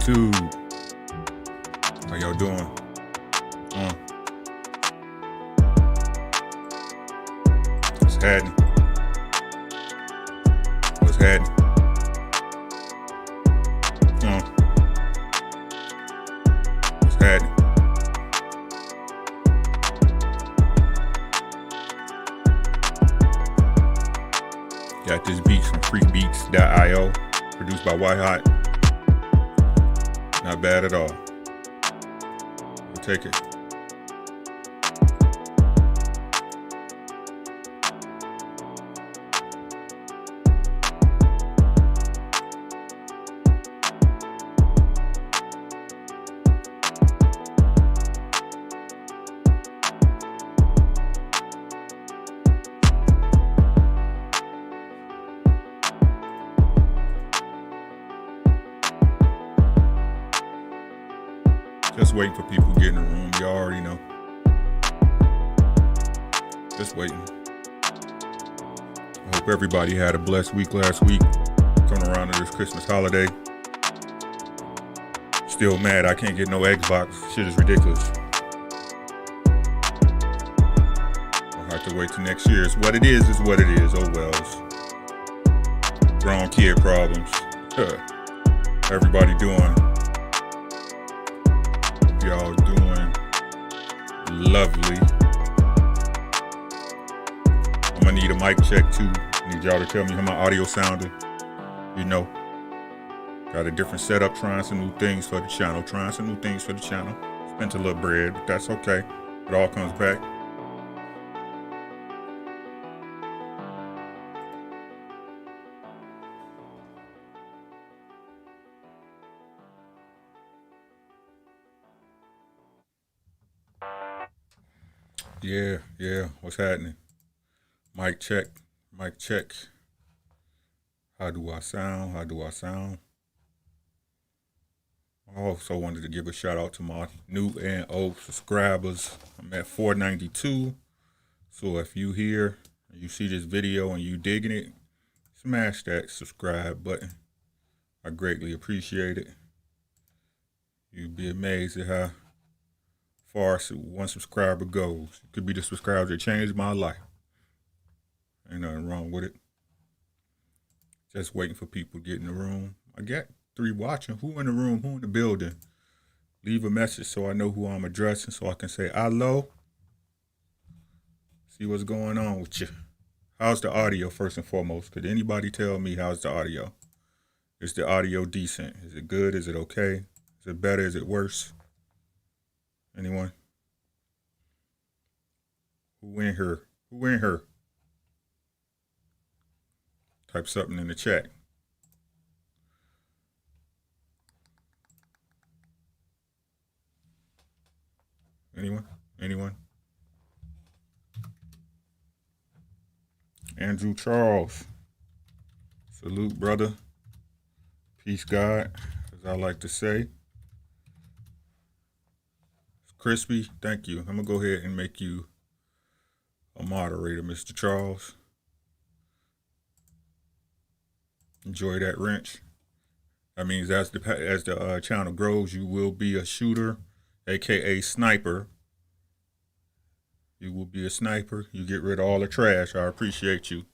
YouTube. How y'all doing? What's happening? What's happening? What's happening? Got this beat from freakbeats.io, produced by White Hot. Not bad at all. We'll take it. Just waiting for people to get in the room. You already know. Just waiting. I hope everybody had a blessed week last week. Coming around to this Christmas holiday. Still mad I can't get no Xbox. Shit is ridiculous. I'll have to wait till next year. It's what it is what it is. Oh wells. Grown kid problems. Everybody doing? Y'all doing lovely. I'm gonna need a mic check too. Need y'all to tell me how my audio sounded. You know, got a different setup, trying some new things for the channel. Spent a little bread, but that's okay. It all comes back. Yeah. What's happening? Mic check. How do I sound? I also wanted to give a shout out to my new and old subscribers. I'm at 492. So if you here, you see this video and you digging it, smash that subscribe button. I greatly appreciate it. You'd be amazed at how far one subscriber goes. It could be the subscriber that changed my life. Ain't nothing wrong with it. Just waiting for people to get in the room. I got 3 watching. Who in the room? Who in the building? Leave a message so I know who I'm addressing, so I can say hello. See what's going on with you. How's the audio first and foremost? Could anybody tell me how's the audio? Is the audio decent? Is it good? Is it okay? Is it better? Is it worse? Anyone? Who in here? Type something in the chat. Anyone? Andrew Charles. Salute, brother. Peace, God, as I like to say. Crispy, thank you. I'm going to go ahead and make you a moderator, Mr. Charles. Enjoy that wrench. That means as the channel grows, you will be a shooter, a.k.a. sniper. You will be a sniper. You get rid of all the trash. I appreciate you.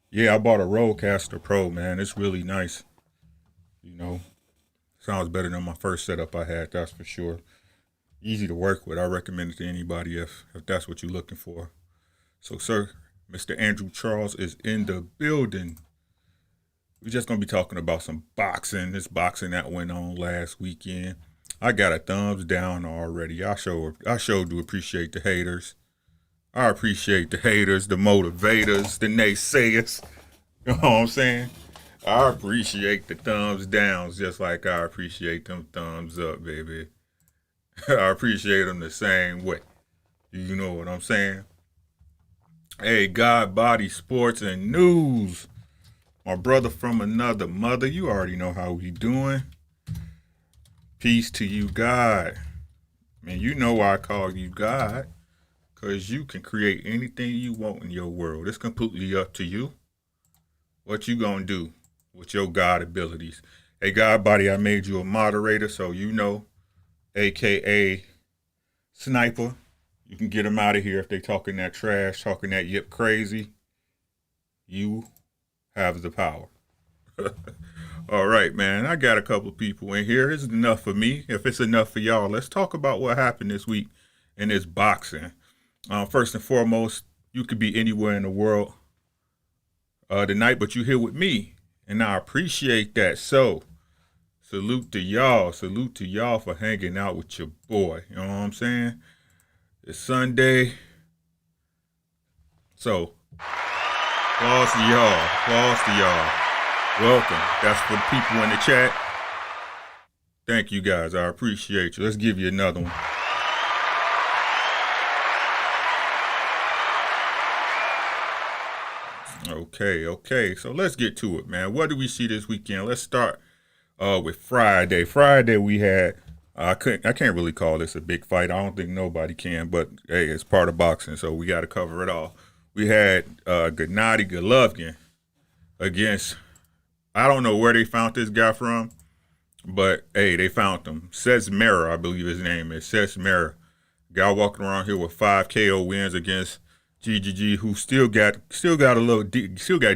Yeah, I bought a Rodecaster Pro, man. It's really nice. You know, sounds better than my first setup I had, that's for sure. Easy to work with. I recommend it to anybody if that's what you're looking for. So, sir, Mr. Andrew Charles is in the building. We're just going to be talking about some boxing. This boxing that went on last weekend. I got a thumbs down already. I sure do appreciate the haters. I appreciate the haters, the motivators, the naysayers. You know what I'm saying? I appreciate the thumbs downs just like I appreciate them thumbs up, baby. I appreciate them the same way. You know what I'm saying? Hey, God Body Sports and News. My brother from another mother. You already know how we doing. Peace to you, God. Man, you know why I call you God. Because you can create anything you want in your world. It's completely up to you. What you gonna do with your God abilities? Hey, Godbody, I made you a moderator, so you know, aka Sniper. You can get them out of here if they talking that trash, talking that yip crazy. You have the power. All right, man. I got a couple people in here. It's enough for me. If it's enough for y'all, let's talk about what happened this week in this boxing. First and foremost, you could be anywhere in the world tonight, but you here with me, and I appreciate that. So, salute to y'all. Salute to y'all for hanging out with your boy. You know what I'm saying? It's Sunday. So, applause to y'all. Applause to y'all. Welcome. That's for the people in the chat. Thank you guys. I appreciate you. Let's give you another one. Okay. So let's get to it, man. What do we see this weekend? Let's start with Friday. Friday we had I can't really call this a big fight. I don't think nobody can, but hey, it's part of boxing, so we got to cover it all. We had Gennady Golovkin against, I don't know where they found this guy from, but hey, they found him. Sesmera, I believe his name is Sesmera. Guy walking around here with 5 KO wins against GGG, who still got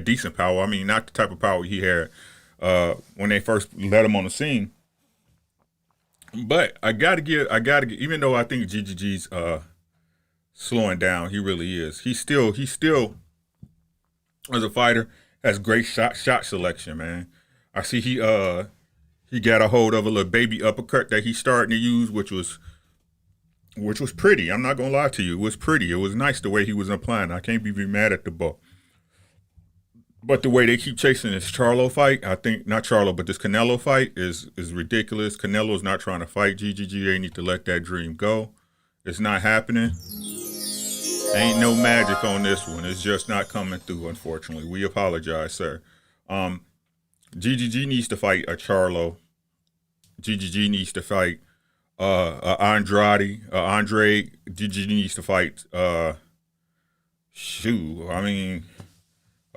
decent power. I mean, not the type of power he had when they first let him on the scene. But I gotta give, even though I think GGG's slowing down, he really is. He still as a fighter has great shot selection, man. I see he got a hold of a little baby uppercut that he's starting to use, which was pretty. I'm not gonna lie to you, it was pretty. It was nice the way he was applying. I can't be mad at the ball. But the way they keep chasing this Charlo fight, I think, not Charlo, but this Canelo fight is ridiculous. Canelo's not trying to fight GGG. They need to let that dream go. It's not happening. Ain't no magic on this one. It's just not coming through, unfortunately. We apologize, sir. GGG needs to fight a Charlo. GGG needs to fight Andre. GGG needs to fight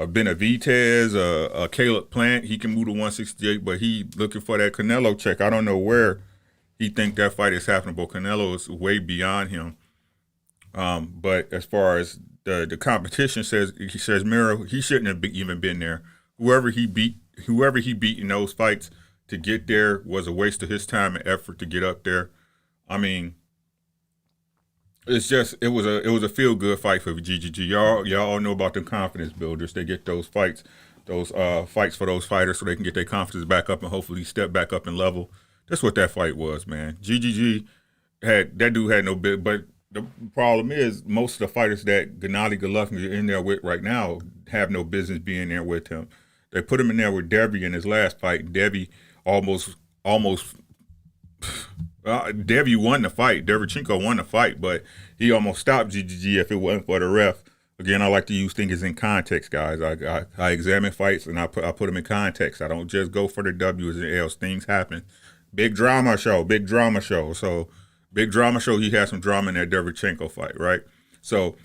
a Benavidez, a Caleb Plant. He can move to 168, but he looking for that Canelo check. I don't know where he think that fight is happening, but Canelo is way beyond him. But as far as the competition says Miro, he shouldn't have even been there. Whoever he beat in those fights to get there was a waste of his time and effort to get up there. I mean, it was a feel good fight for GGG. Y'all all know about them confidence builders. They get those fights for those fighters so they can get their confidence back up and hopefully step back up and level. That's what that fight was, man. GGG that dude had no bit, but the problem is most of the fighters that Gennady Golovkin is in there with right now have no business being there with him. They put him in there with Debbie in his last fight, and Debbie almost Debbie won the fight. Derevchenko won the fight, but he almost stopped GGG if it wasn't for the ref. Again, I like to use things in context, guys. I examine fights and I put them in context. I don't just go for the W's and L's. Things happen. Big drama show. So big drama show. He had some drama in that Derevchenko fight, right? So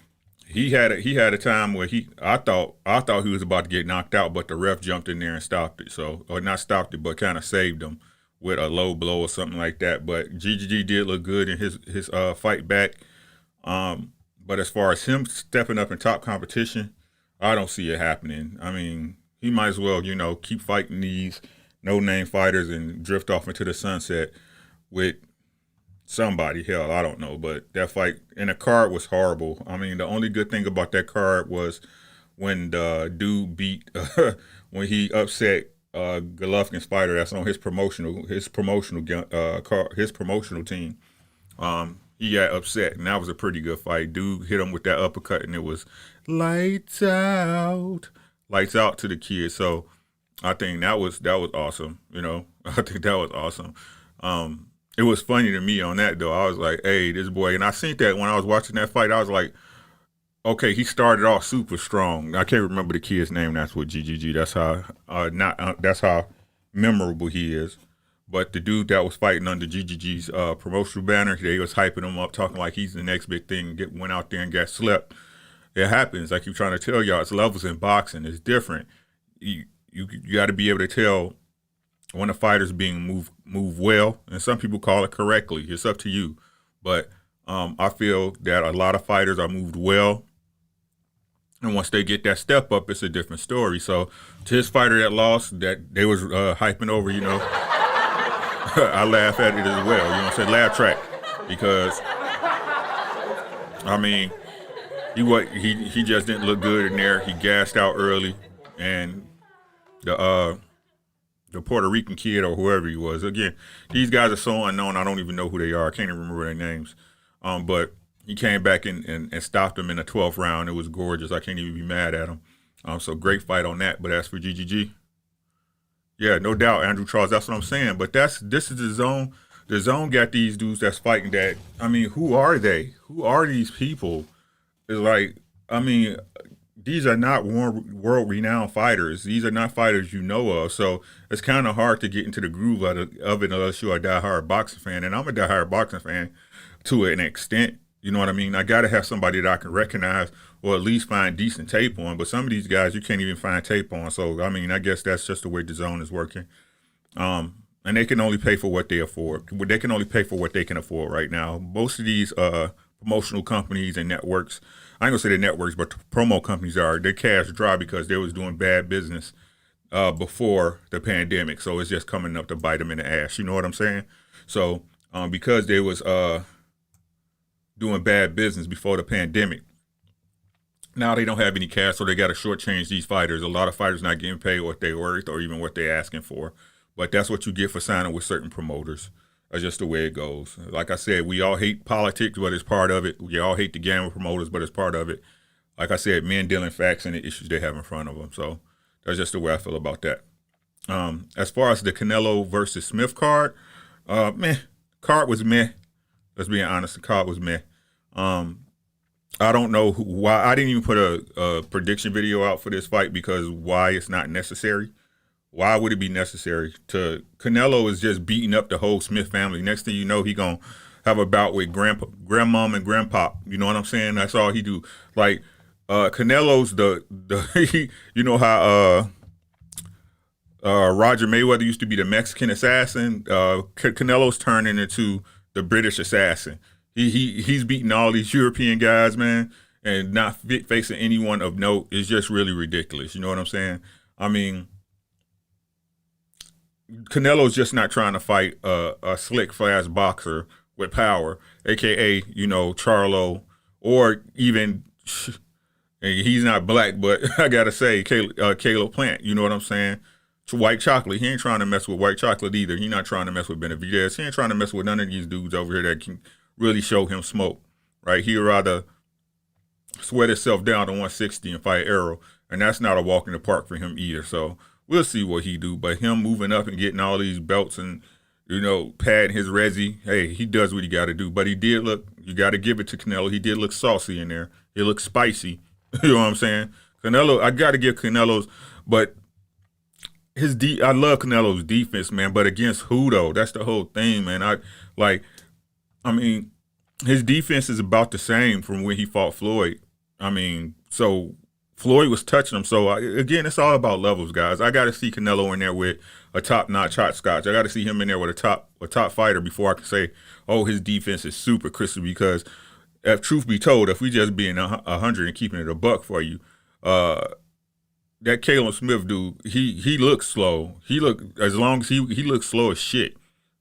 he had a time where I thought he was about to get knocked out, but the ref jumped in there and stopped it. So, or not stopped it, but kind of saved him with a low blow or something like that. But GGG did look good in his fight back. But as far as him stepping up in top competition, I don't see it happening. I mean, he might as well, keep fighting these no-name fighters and drift off into the sunset with somebody. Hell, I don't know. But that fight and the card was horrible. I mean, the only good thing about that card was when the dude beat, when he upset Golovkin's fighter that's on his promotional team. He got upset, and that was a pretty good fight. Dude hit him with that uppercut, and it was lights out to the kid. So I think that was awesome. I think that was awesome. It was funny to me on that though. I was like, hey, this boy, and I seen that when I was watching that fight. I was like, okay, he started off super strong. I can't remember the kid's name. That's what GGG. That's how memorable he is. But the dude that was fighting under GGG's promotional banner, they was hyping him up, talking like he's the next big thing. Went out there and got slept. It happens. I keep trying to tell y'all, it's levels in boxing. It's different. You got to be able to tell when a fighter's being moved well, and some people call it correctly. It's up to you. But I feel that a lot of fighters are moved well, and once they get that step up, it's a different story. So to his fighter that lost, that they was hyping over, you know, I laugh at it as well. You know what I'm saying? Laugh track, because I mean, he just didn't look good in there. He gassed out early, and the Puerto Rican kid or whoever he was. Again, these guys are so unknown. I don't even know who they are. I can't even remember their names. But he came back and stopped him in the 12th round. It was gorgeous. I can't even be mad at him. So great fight on that. But as for GGG, yeah, no doubt, Andrew Charles. That's what I'm saying. But this is the zone. The zone got these dudes that's fighting that. I mean, who are they? Who are these people? It's like, I mean, these are not world-renowned fighters. These are not fighters you know of. So it's kind of hard to get into the groove of it unless you're a diehard boxing fan. And I'm a diehard boxing fan to an extent. You know what I mean? I got to have somebody that I can recognize or at least find decent tape on. But some of these guys you can't even find tape on. So, I mean, I guess that's just the way the zone is working. And they can only pay for what they afford. They can only pay for what they can afford right now. Most of these promotional companies and networks, I ain't gonna say the networks, but the promo companies they're cash dry because they was doing bad business before the pandemic. So it's just coming up to bite them in the ass. You know what I'm saying? So because they was doing bad business before the pandemic, now they don't have any cash, so they got to shortchange these fighters. A lot of fighters not getting paid what they worth or even what they're asking for. But that's what you get for signing with certain promoters. That's just the way it goes. Like I said, we all hate politics, but it's part of it. We all hate the gamble promoters, but it's part of it. Like I said, men dealing facts and the issues they have in front of them. So that's just the way I feel about that. As far as the Canelo versus Smith card, card was meh. Let's be honest, the card was meh. I don't know why. I didn't even put a prediction video out for this fight because why it's not necessary. Why would it be necessary? Canelo is just beating up the whole Smith family. Next thing you know, he gonna have a bout with grandmom and grandpop. You know what I'm saying? That's all he do. Like Canelo's you know how Roger Mayweather used to be the Mexican assassin. Canelo's turning into the British assassin. He's beating all these European guys, man, and not facing anyone of note. It's just really ridiculous. You know what I'm saying? I mean, Canelo's just not trying to fight a slick, fast boxer with power, a.k.a., you know, Charlo, or even, he's not black, but I got to say, Caleb Plant, you know what I'm saying? To White Chocolate. He ain't trying to mess with White Chocolate either. He's not trying to mess with Benavidez. He ain't trying to mess with none of these dudes over here that can really show him smoke, right? He'd rather sweat himself down to 160 and fight Errol, and that's not a walk in the park for him either. So we'll see what he do. But him moving up and getting all these belts and, you know, padding his resi, hey, he does what he got to do. But he did look, you got to give it to Canelo, he did look saucy in there. He looked spicy. You know what I'm saying? Canelo, I got to give Canelo's, but I love Canelo's defense, man. But against who, though? That's the whole thing, man. I mean, his defense is about the same from when he fought Floyd. I mean, so Floyd was touching him. So, again, it's all about levels, guys. I got to see Canelo in there with a top-notch hotchkotch. I got to see him in there with a top fighter before I can say, oh, his defense is super crispy. Because, if truth be told, if we just being 100 and keeping it a buck for you, that Caleb Smith dude, he looks slow. He looks slow as shit.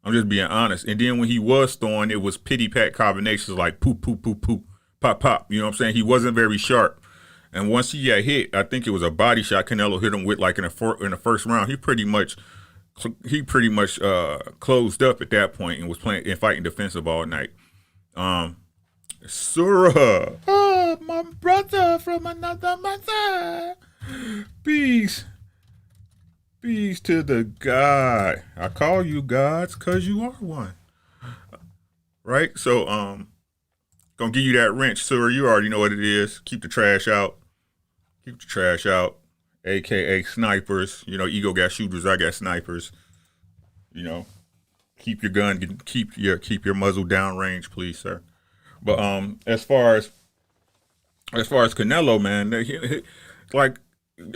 I'm just being honest. And then when he was throwing, it was pity-pat combinations like poop, poop, poop, poop, pop, pop. You know what I'm saying? He wasn't very sharp. And once he got hit, I think it was a body shot Canelo hit him with, like in the first round. He pretty much closed up at that point and was playing and fighting defensive all night. Surah, oh, my brother from another mother. Peace to the God. I call you gods because you are one. Right? So, gonna give you that wrench, Surah. You already know what it is. Keep the trash out. AKA snipers. You know, Ego got shooters, I got snipers. You know, keep your gun, keep your muzzle down range, please, sir. But as far as Canelo, man, like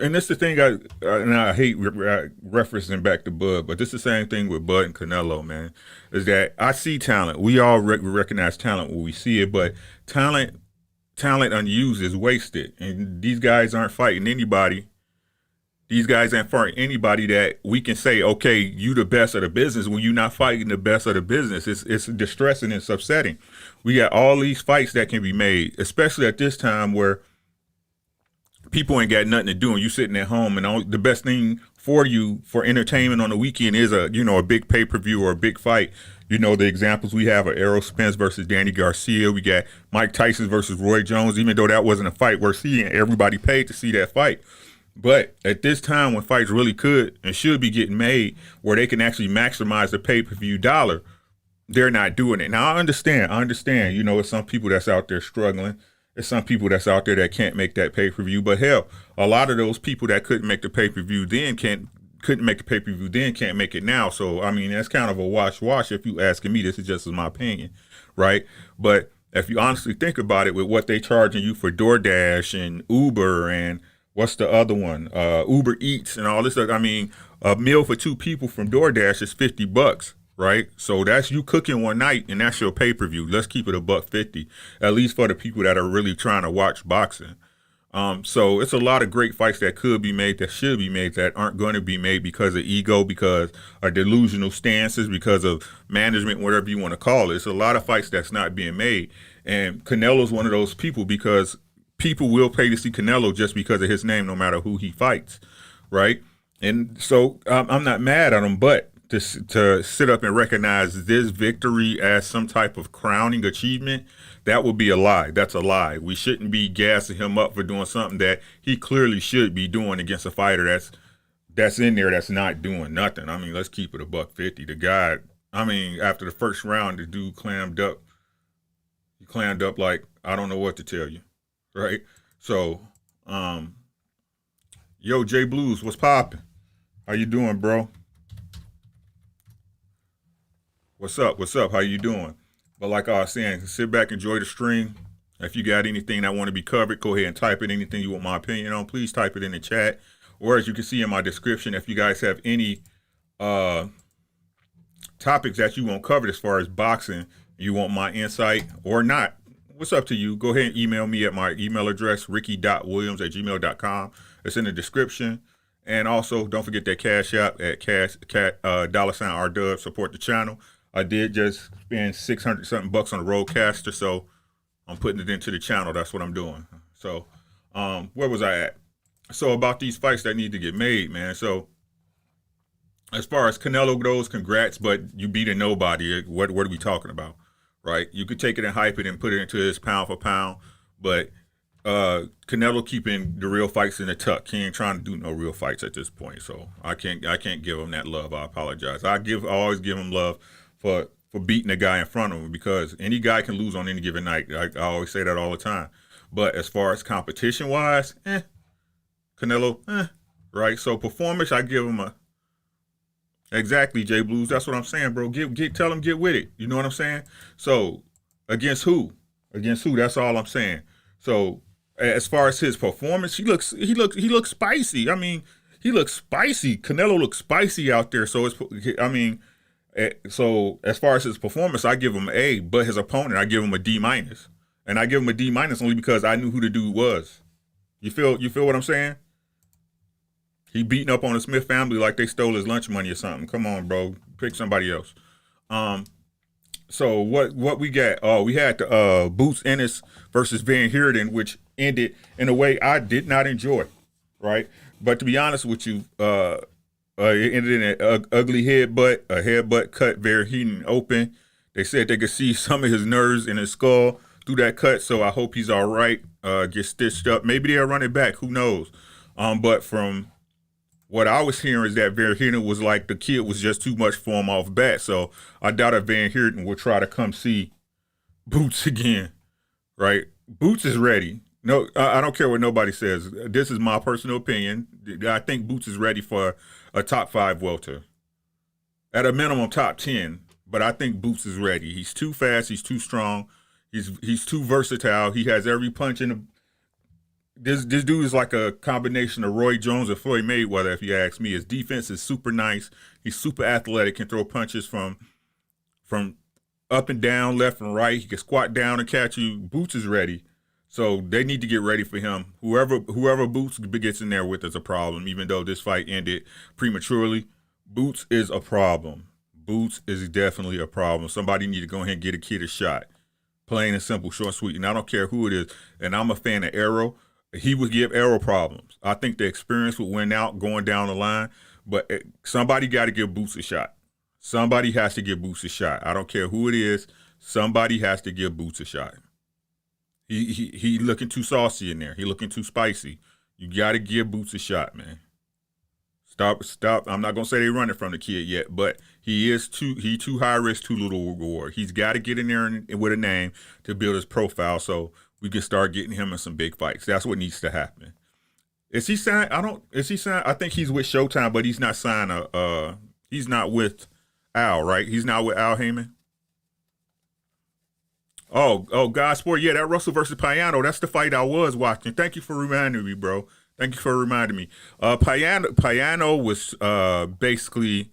and this the thing and I hate referencing back to Bud, but this is the same thing with Bud and Canelo, man. Is that I see talent. We all recognize talent when we see it, but talent unused is wasted, and these guys aren't fighting anybody. These guys ain't fighting anybody that we can say, okay, you the best of the business when you're not fighting the best of the business. It's distressing and it's upsetting. We got all these fights that can be made, especially at this time where people ain't got nothing to do and you sitting at home, and the best thing for you for entertainment on the weekend is a big pay-per-view or a big fight. The examples we have are Errol Spence versus Danny Garcia. We got Mike Tyson versus Roy Jones, even though that wasn't a fight worth seeing. Everybody paid to see that fight. But at this time when fights really could and should be getting made where they can actually maximize the pay-per-view dollar, they're not doing it. Now, I understand. It's some people that's out there struggling. There's some people that's out there that can't make that pay-per-view. But hell, a lot of those people that couldn't make the pay-per-view then can't make it now. So, I mean, that's kind of a wash if you asking me. This is just my opinion, right? But if you honestly think about it, with what they charging you for DoorDash and Uber and what's the other one? Uber Eats and all this stuff. I mean, a meal for two people from DoorDash is $50, right? So that's you cooking one night, and that's your pay-per-view. Let's keep it $150, at least for the people that are really trying to watch boxing. So it's a lot of great fights that could be made, that should be made, that aren't going to be made because of ego, because of delusional stances, because of management, whatever you want to call it. It's a lot of fights that's not being made. And Canelo's one of those people, because people will pay to see Canelo just because of his name, no matter who he fights, right? And so I'm not mad at him, but to sit up and recognize this victory as some type of crowning achievement, that would be a lie. That's a lie. We shouldn't be gassing him up for doing something that he clearly should be doing against a fighter that's in there that's not doing nothing. I mean, let's keep it $150. The guy, I mean, after the first round, the dude clammed up. He clammed up like, I don't know what to tell you. Right? So, yo, Jay Blues, what's poppin'? How you doing, bro? What's up? How you doing? But like I was saying, sit back, enjoy the stream. If you got anything that want to be covered, go ahead and type it. Anything you want my opinion on, please type it in the chat. Or as you can see in my description, if you guys have any topics that you want covered as far as boxing, you want my insight or not, what's up to you? Go ahead and email me at my email address, ricky.williams@gmail.com. It's in the description. And also, don't forget that Cash App at $RW. Support the channel. I did just spend $600-something on the Roadcaster, so I'm putting it into the channel. That's what I'm doing. So, where was I at? So, about these fights that need to get made, man. So, as far as Canelo goes, congrats, but you beat a nobody. What are we talking about? Right, you could take it and hype it and put it into his pound for pound, but Canelo keeping the real fights in the tuck. He ain't trying to do no real fights at this point, so I can't give him that love. I apologize. I always give him love for beating the guy in front of him, because any guy can lose on any given night. I always say that all the time. But as far as competition wise, Canelo, right. So performance, I give him a. Exactly, Jay Blues. That's what I'm saying, bro. Tell him get with it. You know what I'm saying? So, against who? That's all I'm saying. So, as far as his performance, he looks spicy. I mean, he looks spicy. Canelo looks spicy out there. So so as far as his performance, I give him an A. But his opponent, I give him a D-, and I give him a D- only because I knew who the dude was. You feel what I'm saying? He beating up on the Smith family like they stole his lunch money or something. Come on, bro. Pick somebody else. So what we got? Oh, we had the Boots Ennis versus Van Heerden, which ended in a way I did not enjoy, right? But to be honest with you, it ended in an ugly headbutt cut Van Heerden open. They said they could see some of his nerves in his skull through that cut, so I hope he's all right. Get stitched up. Maybe they'll run it back. Who knows? But from what I was hearing is that Van Heerden was like the kid was just too much for him off bat. So I doubt if Van Heerden will try to come see Boots again, right? Boots is ready. No, I don't care what nobody says. This is my personal opinion. I think Boots is ready for a top 5 welter. At a minimum, top 10. But I think Boots is ready. He's too fast. He's too strong. He's too versatile. He has every punch in the this dude is like a combination of Roy Jones and Floyd Mayweather, if you ask me. His defense is super nice. He's super athletic, can throw punches from up and down, left and right. He can squat down and catch you. Boots is ready. So they need to get ready for him. Whoever Boots gets in there with is a problem, even though this fight ended prematurely. Boots is a problem. Boots is definitely a problem. Somebody need to go ahead and get a kid a shot. Plain and simple, short and sweet. And I don't care who it is. And I'm a fan of Errol. He would give Errol problems. I think the experience would win out going down the line. But somebody got to give Boots a shot. Somebody has to give Boots a shot. I don't care who it is. Somebody has to give Boots a shot. He looking too saucy in there. He looking too spicy. You got to give Boots a shot, man. Stop. I'm not gonna say they running from the kid yet, but he too high risk, too little reward. He's got to get in there with a name to build his profile, so we can start getting him in some big fights. That's what needs to happen. Is he signed? Is he signed? I think he's with Showtime, but he's not signed. He's not with Al, right? He's not with Al Heyman. Oh, God Sport. Yeah, that Russell versus Payano. That's the fight I was watching. Thank you for reminding me, bro. Thank you for reminding me. Payano was basically,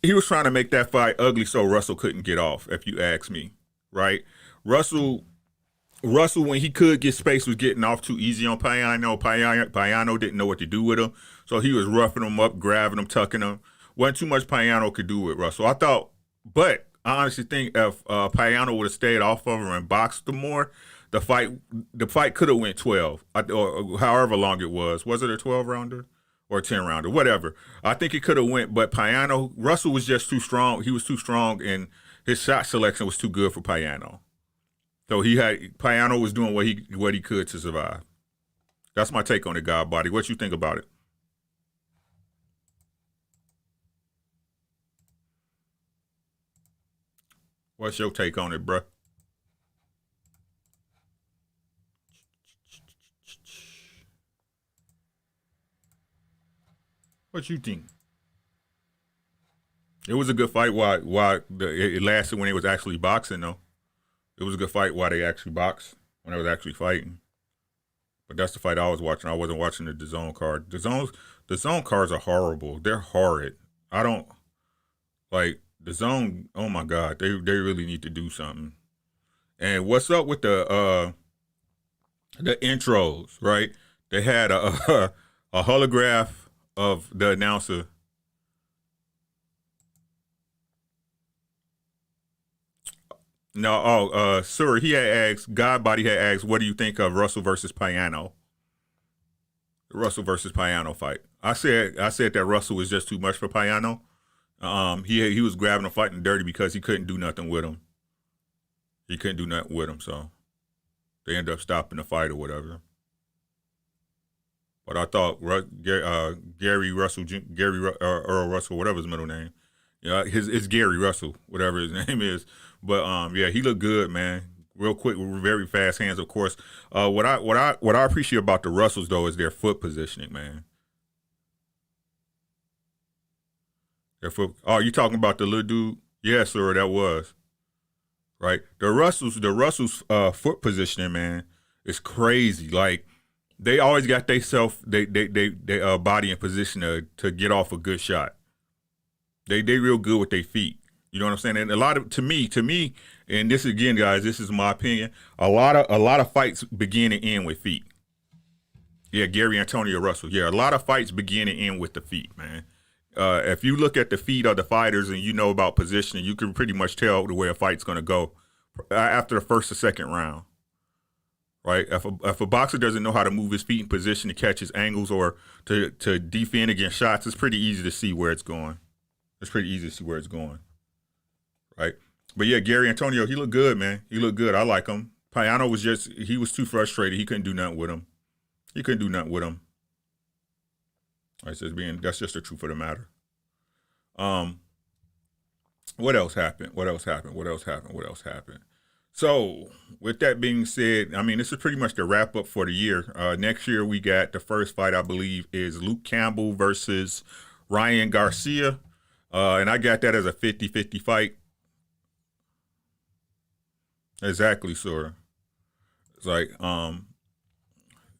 he was trying to make that fight ugly so Russell couldn't get off, if you ask me, right? Russell, when he could get space, was getting off too easy on Payano. Payano didn't know what to do with him, so he was roughing him up, grabbing him, tucking him. Wasn't too much Payano could do with Russell. But I honestly think if Payano would have stayed off of him and boxed him more, the fight could have went 12, or however long it was. Was it a 12-rounder or a 10-rounder? Whatever. I think it could have went, but Russell was just too strong. He was too strong, and his shot selection was too good for Payano. So Payano was doing what he could to survive. That's my take on it, God Body. What you think about it? What's your take on it, bruh? What you think? It was a good fight. It lasted when they was actually boxing, though. It was a good fight while they actually boxed, when they was actually fighting. But that's the fight I was watching. I wasn't watching the DAZN card. The zone cards are horrible. They're horrid. I don't like the zone. Oh my God, they really need to do something. And what's up with the intros? Right? They had a holograph of the announcer. No, sir, he had asked, Godbody had asked, what do you think of Russell versus Payano? The Russell versus Payano fight. I said that Russell was just too much for Payano. He was grabbing him, fighting dirty because he couldn't do nothing with him. So they ended up stopping the fight or whatever. But I thought Earl Russell, whatever his middle name, it's Gary Russell, whatever his name is. But yeah, he looked good, man. Real quick, with very fast hands, of course. What I appreciate about the Russells though is their foot positioning, man. Their foot. Oh, you talking about the little dude? Yes, sir, that was right. The Russells foot positioning, man, is crazy. Like they always got they body in position to get off a good shot. They real good with their feet. You know what I'm saying? And a lot of to me, and this again, guys, this is my opinion. A lot of fights begin and end with feet. Yeah, Gary Antonio Russell. Yeah, a lot of fights begin and end with the feet, man. If you look at the feet of the fighters and you know about positioning, you can pretty much tell the way a fight's going to go after the first or second round. Right? If a boxer doesn't know how to move his feet in position to catch his angles or to defend against shots, it's pretty easy to see where it's going. Right? But yeah, Gary Antonio, he looked good, man. He looked good. I like him. Payano he was too frustrated. He couldn't do nothing with him. That's just the truth of the matter. What else happened? So, with that being said, I mean, this is pretty much the wrap up for the year. Next year, we got the first fight, I believe, is Luke Campbell versus Ryan Garcia. And I got that as a 50-50 fight. Exactly, sir. It's like,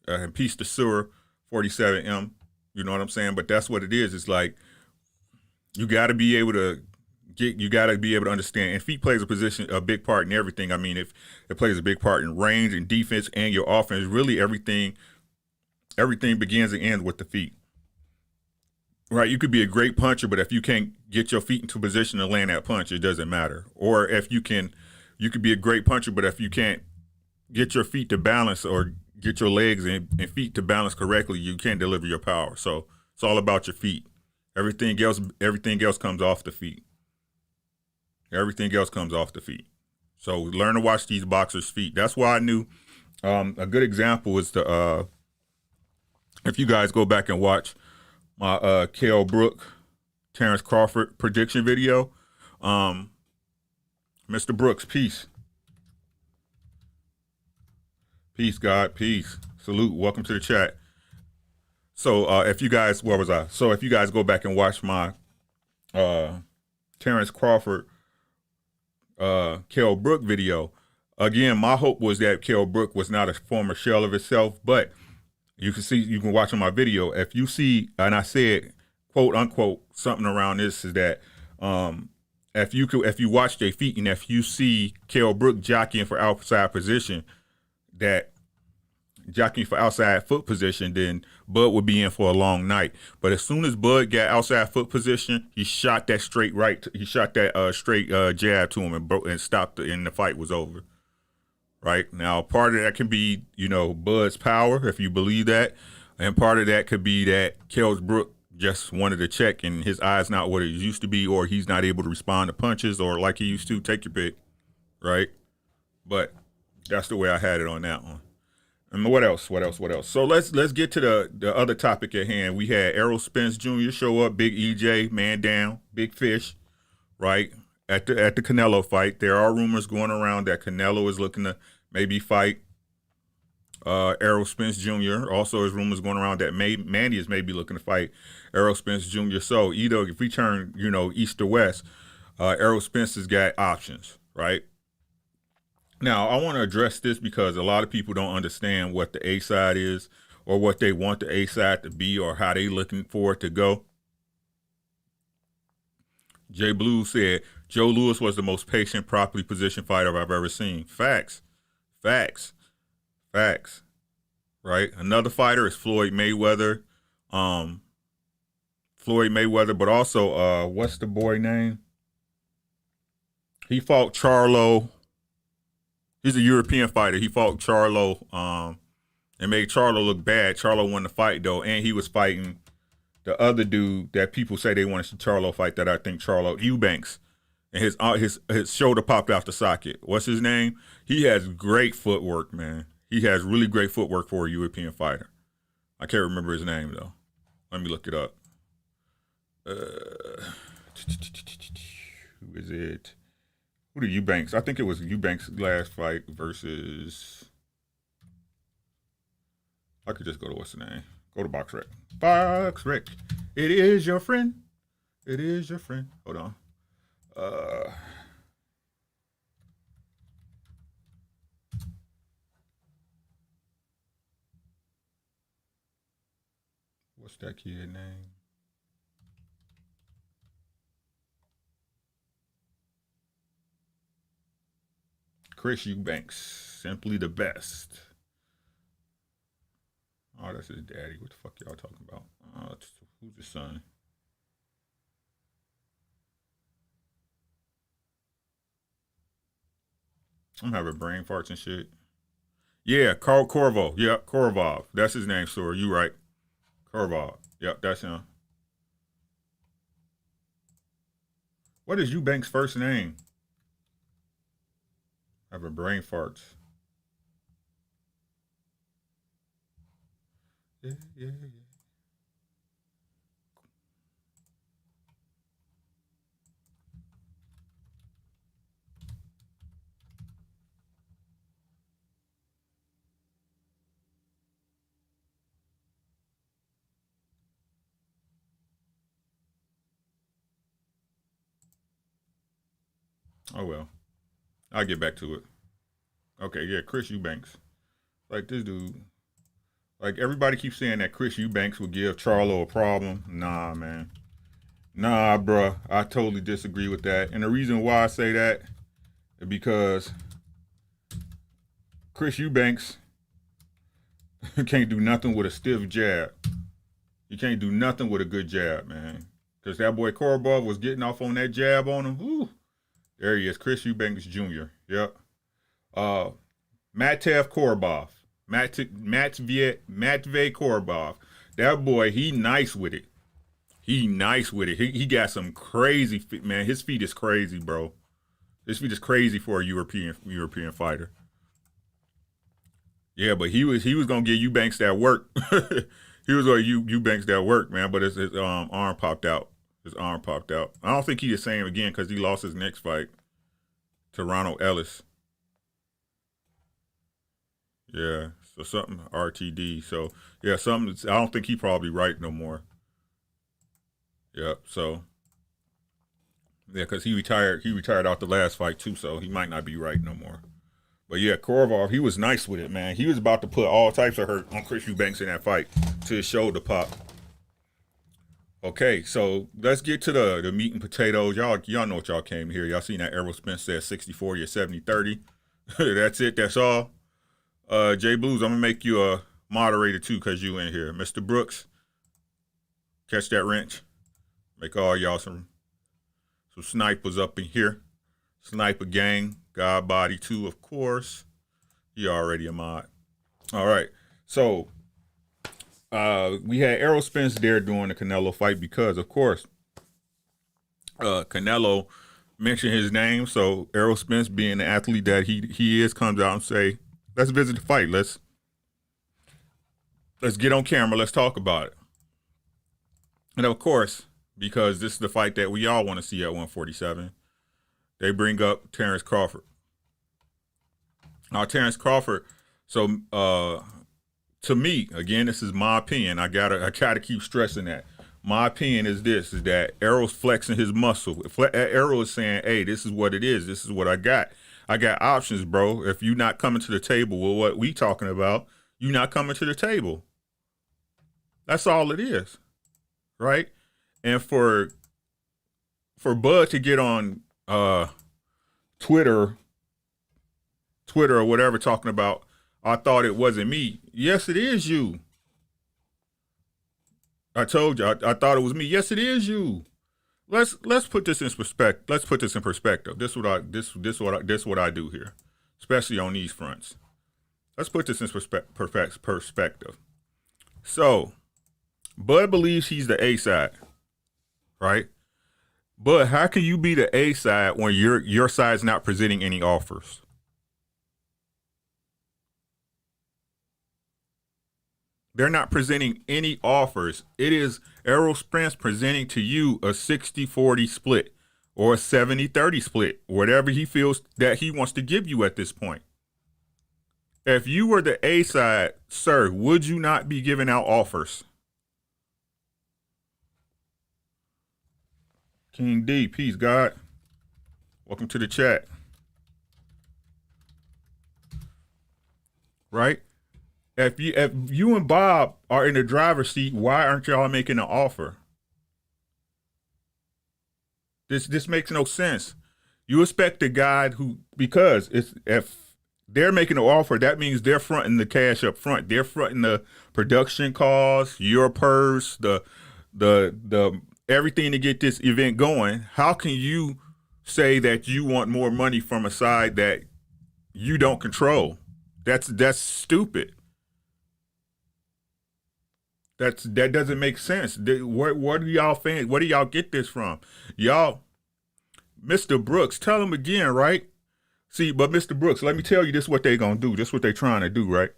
and peace to Sur 47M. You know what I'm saying? But that's what it is. It's like you got to be able to you got to be able to understand. And feet plays a big part in everything. I mean, if it plays a big part in range and defense and your offense, really everything begins and ends with the feet. Right? You could be a great puncher, but if you can't get your feet into position to land that punch, it doesn't matter. Or if you could be a great puncher, but if you can't get your feet to balance or get your legs and feet to balance correctly, you can't deliver your power. So it's all about your feet. Everything else comes off the feet. Everything else comes off the feet. So learn to watch these boxers' feet. That's why I knew a good example is if you guys go back and watch my Kell Brook, Terrence Crawford prediction video. Mr. Brooks, peace. Peace, God, peace. Salute, welcome to the chat. So if you guys, where was I? So if you guys go back and watch my Terrence Crawford, Kell Brook video, again, my hope was that Kell Brook was not a former shell of itself, but you can watch on my video. If you see, and I said, quote unquote, something around this is that if you watch their feet and if you see Kell Brook jockeying for outside foot position, then Bud would be in for a long night. But as soon as Bud got outside foot position, he shot that straight right. He shot that straight jab to him and stopped, and the fight was over. Right now, part of that can be, Bud's power, if you believe that, and part of that could be that Kell Brook just wanted to check, and his eye's not what it used to be, or he's not able to respond to punches, or like he used to. Take your pick, right? But that's the way I had it on that one. And what else? So let's get to the other topic at hand. We had Errol Spence Jr. show up, Big EJ, man down, big fish, right? At the Canelo fight. There are rumors going around that Canelo is looking to maybe fight Errol Spence Jr. Also, there's rumors going around that Manny is maybe looking to fight Errol Spence Jr. So either if we turn, east or west, Errol Spence has got options, right? Now, I want to address this because a lot of people don't understand what the A side is or what they want the A side to be or how they looking for it to go. Jay Blue said, Joe Louis was the most patient, properly positioned fighter I've ever seen. Facts. Right? Another fighter is Floyd Mayweather. But also, what's the boy name? He fought Charlo. He's a European fighter. He fought Charlo and made Charlo look bad. Charlo won the fight, though, and he was fighting the other dude that people say they want to see Charlo fight, that I think Charlo Eubanks, and his shoulder popped out the socket. What's his name? He has great footwork, man. He has really great footwork for a European fighter. I can't remember his name though. Let me look it up. Who is it? Who did Eubanks? I think it was Eubanks' last fight versus. I could just go to what's the name? Go to BoxRec. BoxRec. It is your friend. It is your friend. Hold on. What's that kid name? Chris Eubanks. Simply the best. Oh, that's his daddy. What the fuck y'all talking about? Who's his son? I'm having brain farts and shit. Yeah, Karl Korval. Yep, Korval. That's his name, sir. You right. Korval. Yep, that's him. What is Eubanks' first name? Having brain farts. Yeah. Oh well. I'll get back to it. Okay, yeah, Chris Eubanks. Like this dude. Like everybody keeps saying that Chris Eubanks would give Charlo a problem. Nah, man. Nah, bruh. I totally disagree with that. And the reason why I say that is because Chris Eubanks can't do nothing with a stiff jab. He can't do nothing with a good jab, man. Because that boy Korobov was getting off on that jab on him. Ooh. There he is, Chris Eubanks Jr. Yep. Matev Korobov. Matvey Korobov. That boy, he nice with it. He nice with it. He got some crazy feet, man. His feet is crazy, bro. His feet is crazy for a European fighter. Yeah, but he was gonna give Eubanks that work. He was gonna Eubanks that work, man. But his arm popped out. His arm popped out. I don't think he's the same again because he lost his next fight to Ronald Ellis. Yeah, so something RTD. So yeah, something. I don't think he probably right no more. Yep. So yeah, because he retired. He retired out the last fight too, so he might not be right no more. But yeah, Korobov, he was nice with it, man. He was about to put all types of hurt on Chris Eubanks in that fight to his shoulder pop. Okay, so let's get to the meat and potatoes. Y'all know what y'all came here. Y'all seen that Errol Spence said 60-40 or 70-30. That's it. That's all. Jay Blues, I'm gonna make you a moderator too, because you in here. Mr. Brooks, catch that wrench. Make all y'all some snipers up in here. Sniper gang, God Body 2, of course. He already a mod. All right. So we had Errol Spence there during the Canelo fight because, of course, Canelo mentioned his name. So Errol Spence, being the athlete that he is, comes out and say, let's visit the fight. Let's get on camera. Let's talk about it. And of course, because this is the fight that we all want to see at 147, they bring up Terrence Crawford. Now, Terrence Crawford, so to me, again, this is my opinion. I gotta keep stressing that. My opinion is this, is that Errol's flexing his muscle. Errol is saying, hey, this is what it is. This is what I got. I got options, bro. If you're not coming to the table with what we talking about, you're not coming to the table. That's all it is, right? And for Bud to get on Twitter or whatever talking about, I thought it wasn't me. Yes, it is you. I told you, I thought it was me. Yes, it is you. Let's put this in perspective. Let's put this in perspective. This is what I do here, especially on these fronts. Let's put this in perspective. So, Bud believes he's the A side, right? But how can you be the A side when your side's not presenting any offers? They're not presenting any offers. It is Errol Spence presenting to you a 60-40 split or a 70-30 split, whatever he feels that he wants to give you at this point. If you were the A side, sir, would you not be giving out offers? King D, peace, God. Welcome to the chat. Right? If you and Bob are in the driver's seat, why aren't y'all making an offer? This makes no sense. You expect the guy because if they're making an offer, that means they're fronting the cash up front. They're fronting the production costs, your purse, the everything to get this event going. How can you say that you want more money from a side that you don't control? That's stupid. That doesn't make sense. What do y'all fans? Where do y'all get this from? Y'all, Mr. Brooks, tell him again, right? See, but Mr. Brooks, let me tell you, this is what they gonna do. This is what they trying to do, right?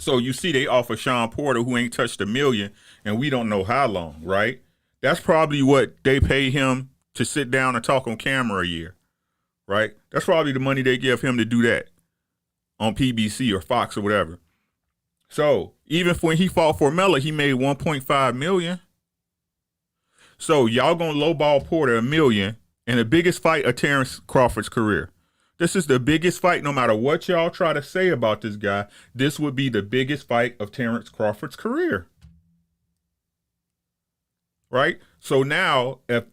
So you see, they offer Sean Porter, who ain't touched $1 million, and we don't know how long, right? That's probably what they pay him to sit down and talk on camera a year, right? That's probably the money they give him to do that on PBC or Fox or whatever. So even when he fought for Mella, he made $1.5 million. So y'all gonna lowball Porter $1 million in the biggest fight of Terrence Crawford's career. This is the biggest fight, no matter what y'all try to say about this guy. This would be the biggest fight of Terrence Crawford's career. Right? So now, if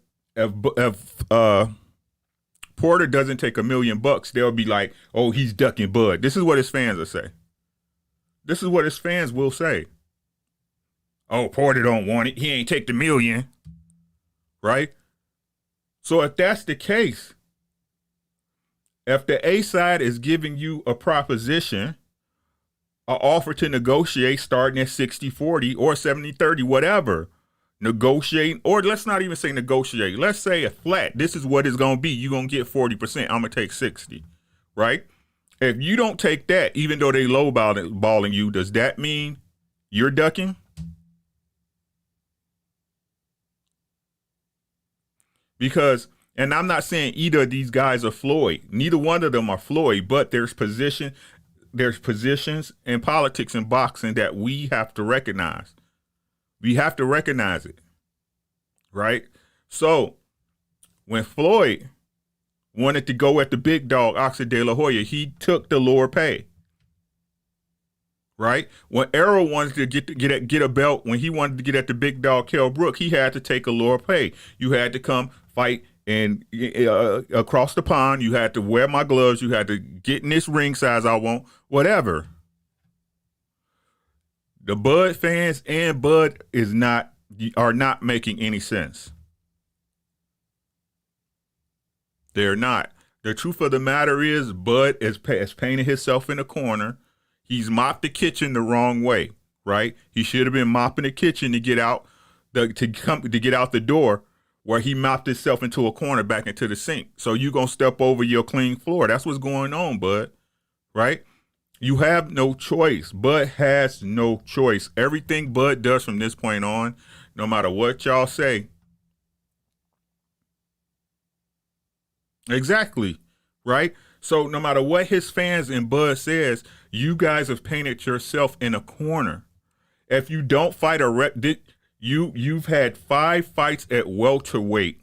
Porter doesn't take $1 million, they'll be like, oh, he's ducking Bud. This is what his fans will say. This is what his fans will say. Oh, Porter don't want it. He ain't take the $1 million. Right? So if that's the case, if the A side is giving you a proposition, an offer to negotiate starting at 60-40 or 70-30, whatever, negotiate, or let's not even say negotiate. Let's say a flat. This is what it's going to be. You're going to get 40%. I'm going to take 60, right? If you don't take that, even though they lowballing you, does that mean you're ducking? Because, and I'm not saying either of these guys are Floyd. Neither one of them are Floyd, but there's positions in politics and boxing that we have to recognize. We have to recognize it, right? So when Floyd wanted to go at the big dog, Oscar De La Hoya, he took the lower pay, right? When Errol wanted to get a belt, when he wanted to get at the big dog, Kell Brook, he had to take a lower pay. You had to come fight and across the pond. You had to wear my gloves. You had to get in this ring size I want, whatever. The Bud fans and Bud are not making any sense. They're not. The truth of the matter is Bud has painted himself in a corner. He's mopped the kitchen the wrong way, right? He should have been mopping the kitchen to get out the door, where he mopped himself into a corner back into the sink. So you gonna step over your clean floor. That's what's going on, Bud, right? You have no choice. Bud has no choice. Everything Bud does from this point on, no matter what y'all say. Exactly, right? So no matter what his fans and Bud says, you guys have painted yourself in a corner. If you don't fight you've had 5 fights at welterweight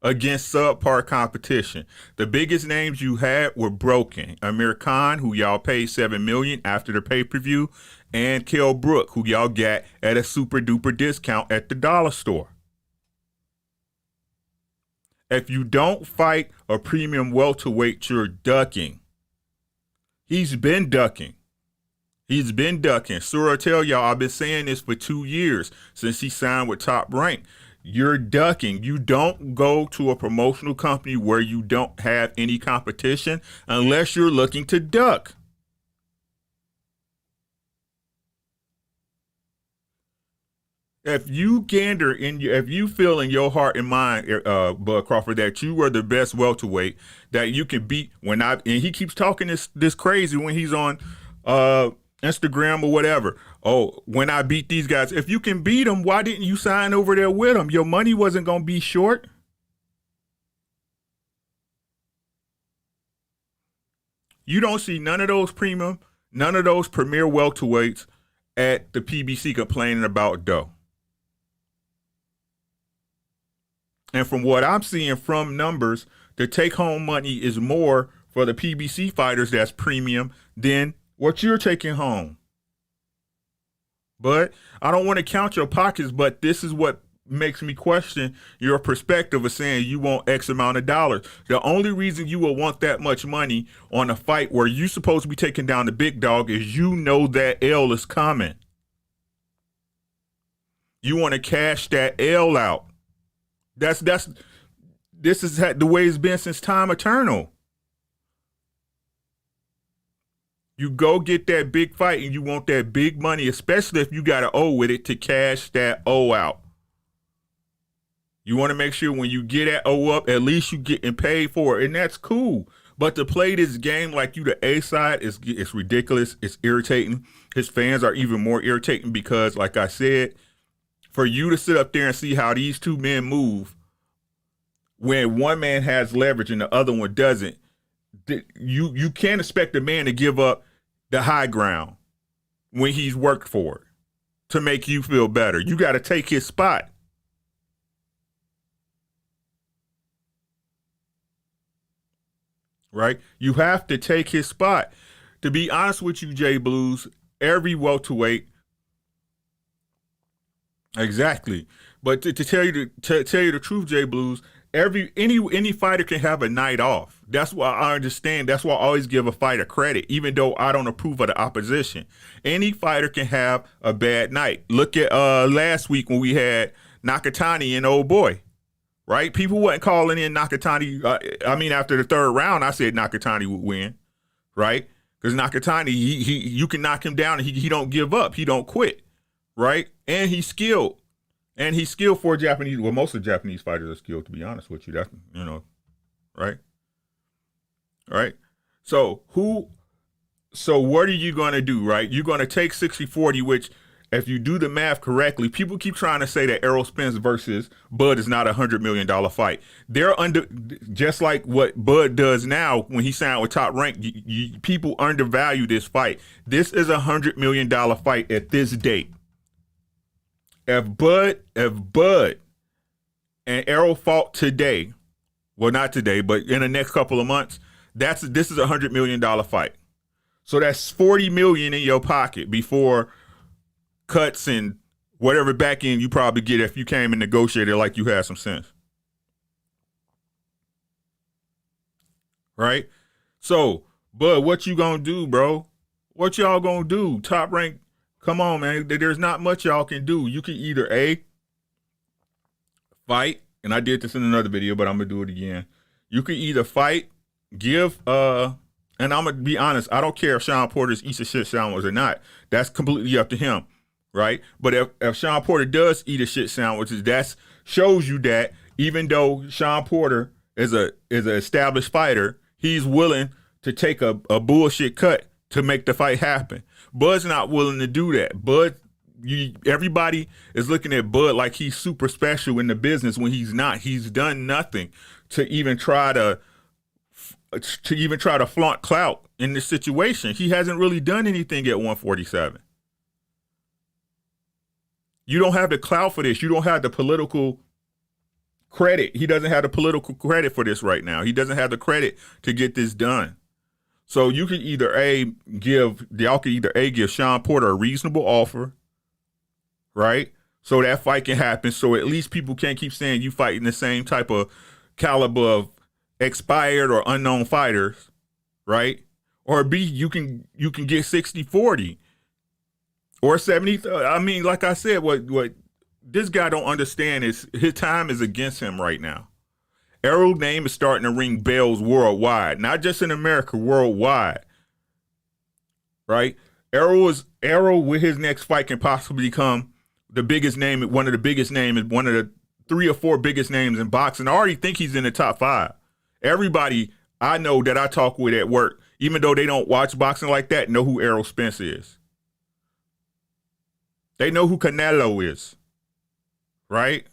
against subpar competition. The biggest names you had were broken. Amir Khan, who y'all paid $7 million after the pay-per-view, and Kell Brook, who y'all got at a super duper discount at the dollar store. If you don't fight a premium welterweight, you're ducking. He's been ducking. Sura tell y'all, I've been saying this for 2 years since he signed with Top Rank. You're ducking. You don't go to a promotional company where you don't have any competition unless you're looking to duck. If you if you feel in your heart and mind, Bud Crawford, that you were the best welterweight, that you can beat and he keeps talking this crazy when he's on Instagram or whatever. Oh, when I beat these guys, if you can beat them, why didn't you sign over there with them? Your money wasn't going to be short. You don't see none of those premier welterweights at the PBC complaining about dough. And from what I'm seeing from numbers, the take-home money is more for the PBC fighters that's premium than what you're taking home. But I don't want to count your pockets, but this is what makes me question your perspective of saying you want X amount of dollars. The only reason you will want that much money on a fight where you're supposed to be taking down the big dog is you know that L is coming. You want to cash that L out. This is the way it's been since time eternal. You go get that big fight and you want that big money, especially if you got an O with it, to cash that O out. You want to make sure when you get that O up, at least you getting paid for it, and that's cool. But to play this game like you the A side is ridiculous. It's irritating. His fans are even more irritating because, like I said, for you to sit up there and see how these two men move when one man has leverage and the other one doesn't, you can't expect a man to give up the high ground when he's worked for it to make you feel better. You got to take his spot. right? You have to take his spot. To be honest with you, Jay Blues, every welterweight, exactly. But to tell you the truth, Jay Blues, any fighter can have a night off. That's why I understand. That's why I always give a fighter credit, even though I don't approve of the opposition. Any fighter can have a bad night. Look at last week when we had Nakatani and old boy. Right? People wasn't calling in Nakatani. After the third round, I said Nakatani would win. Right? Because Nakatani, you can knock him down and he don't give up. He don't quit. Right? And he's skilled. And he's skilled for Japanese. Well, most of the Japanese fighters are skilled, to be honest with you. That's, right? Right? So what are you going to do, right? You're going to take 60-40, which, if you do the math correctly, people keep trying to say that Errol Spence versus Bud is not $100 million fight. They're just like what Bud does now when he signed with Top Rank. People undervalue this fight. This is $100 million fight at this date. If Bud and Errol fought today, well, not today, but in the next couple of months, this is a $100 million fight. So that's $40 million in your pocket before cuts and whatever back end you probably get if you came and negotiated like you had some sense. Right? So, Bud, what you gonna do, bro? What y'all gonna do? Top Rank, come on, man. There's not much y'all can do. You can either A, fight, and I did this in another video, but I'm gonna do it again. You can either fight, give and I'm gonna be honest, I don't care if Sean Porter's eats a shit sandwich or not. That's completely up to him. Right? But if Sean Porter does eat a shit sandwiches, that shows you that even though Sean Porter is an established fighter, he's willing to take a bullshit cut to make the fight happen. Bud's not willing to do that. Everybody is looking at Bud like he's super special in the business when he's not. He's done nothing to even try to flaunt clout in this situation. He hasn't really done anything at 147. You don't have the clout for this. You don't have the political credit. He doesn't have the political credit for this right now. He doesn't have the credit to get this done. So you can either give Sean Porter a reasonable offer, right? So that fight can happen. So at least people can't keep saying you fighting the same type of caliber of expired or unknown fighters, right? Or B, you can get 60-40. Or 70. Like I said, what this guy don't understand is his time is against him right now. Errol's name is starting to ring bells worldwide, not just in America, worldwide. Right? Errol with his next fight can possibly become the biggest name, one of the biggest names, one of the 3 or 4 biggest names in boxing. I already think he's in the top 5. Everybody I know that I talk with at work, even though they don't watch boxing like that, know who Errol Spence is. They know who Canelo is, right?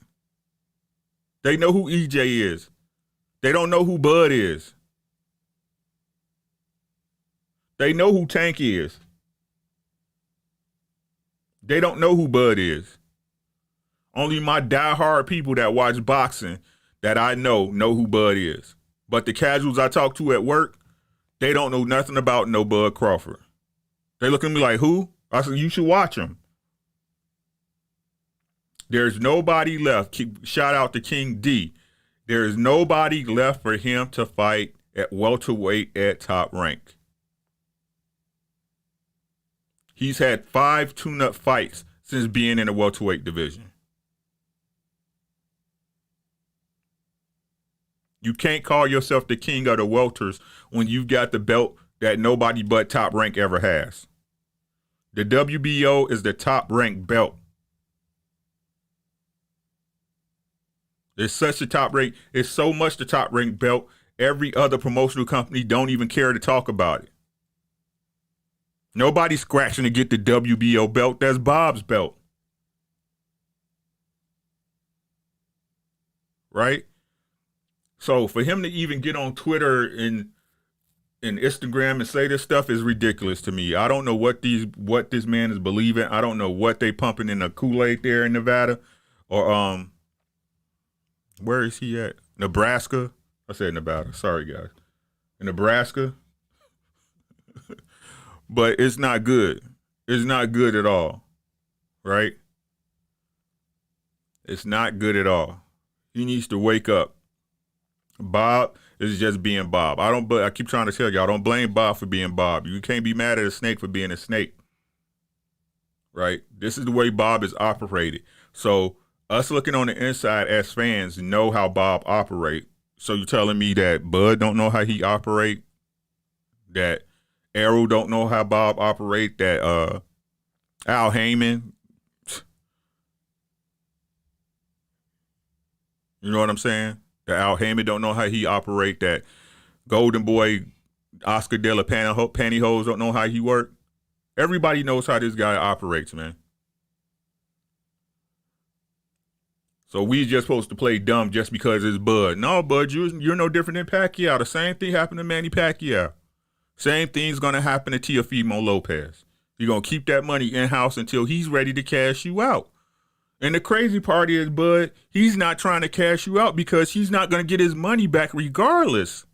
They know who EJ is. They don't know who Bud is. They know who Tank is. They don't know who Bud is. Only my diehard people that watch boxing that I know who Bud is. But the casuals I talk to at work, they don't know nothing about no Bud Crawford. They look at me like, who? I said, you should watch him. There's nobody left. Shout out to King D. There is nobody left for him to fight at welterweight at Top Rank. He's had 5 tune-up fights since being in the welterweight division. You can't call yourself the king of the welters when you've got the belt that nobody but Top Rank ever has. The WBO is the Top Rank belt. It's such a top rank. It's so much the top rank belt. Every other promotional company don't even care to talk about it. Nobody's scratching to get the WBO belt. That's Bob's belt. Right? So for him to even get on Twitter and Instagram and say this stuff is ridiculous to me. I don't know what this man is believing. I don't know what they pumping in the Kool-Aid there in Nevada. Or where is he at? Nebraska? I said Nevada. Sorry, guys. in Nebraska. But it's not good. It's not good at all, right? It's not good at all. He needs to wake up. Bob is just being Bob. I keep trying to tell y'all, don't blame Bob for being Bob. You can't be mad at a snake for being a snake, right? This is the way Bob is operated. So us looking on the inside as fans know how Bob operate. So you're telling me that Bud don't know how he operate? That Errol don't know how Bob operate? That Al Heyman, you know what I'm saying? That Al Heyman don't know how he operate. That Golden Boy Oscar De La Pantyhose don't know how he work. Everybody knows how this guy operates, man. So we just supposed to play dumb just because it's Bud. No, Bud, you're no different than Pacquiao. The same thing happened to Manny Pacquiao. Same thing's going to happen to Teofimo Lopez. You're going to keep that money in-house until he's ready to cash you out. And the crazy part is, Bud, he's not trying to cash you out because he's not going to get his money back regardless.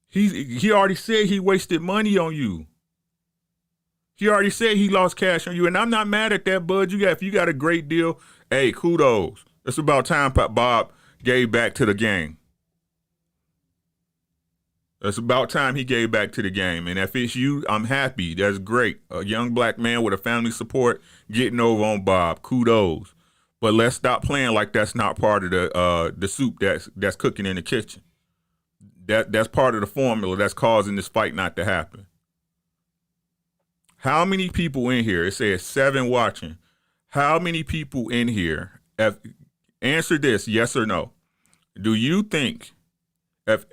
He already said he wasted money on you. He already said he lost cash on you, and I'm not mad at that, Bud. If you got a great deal, hey, kudos. It's about time Bob gave back to the game. It's about time he gave back to the game. And if it's you, I'm happy. That's great. A young black man with a family support getting over on Bob. Kudos. But let's stop playing like that's not part of the soup that's cooking in the kitchen. That's part of the formula that's causing this fight not to happen. How many people in here? It says 7 watching. How many people in here answer this, yes or no? Do you think if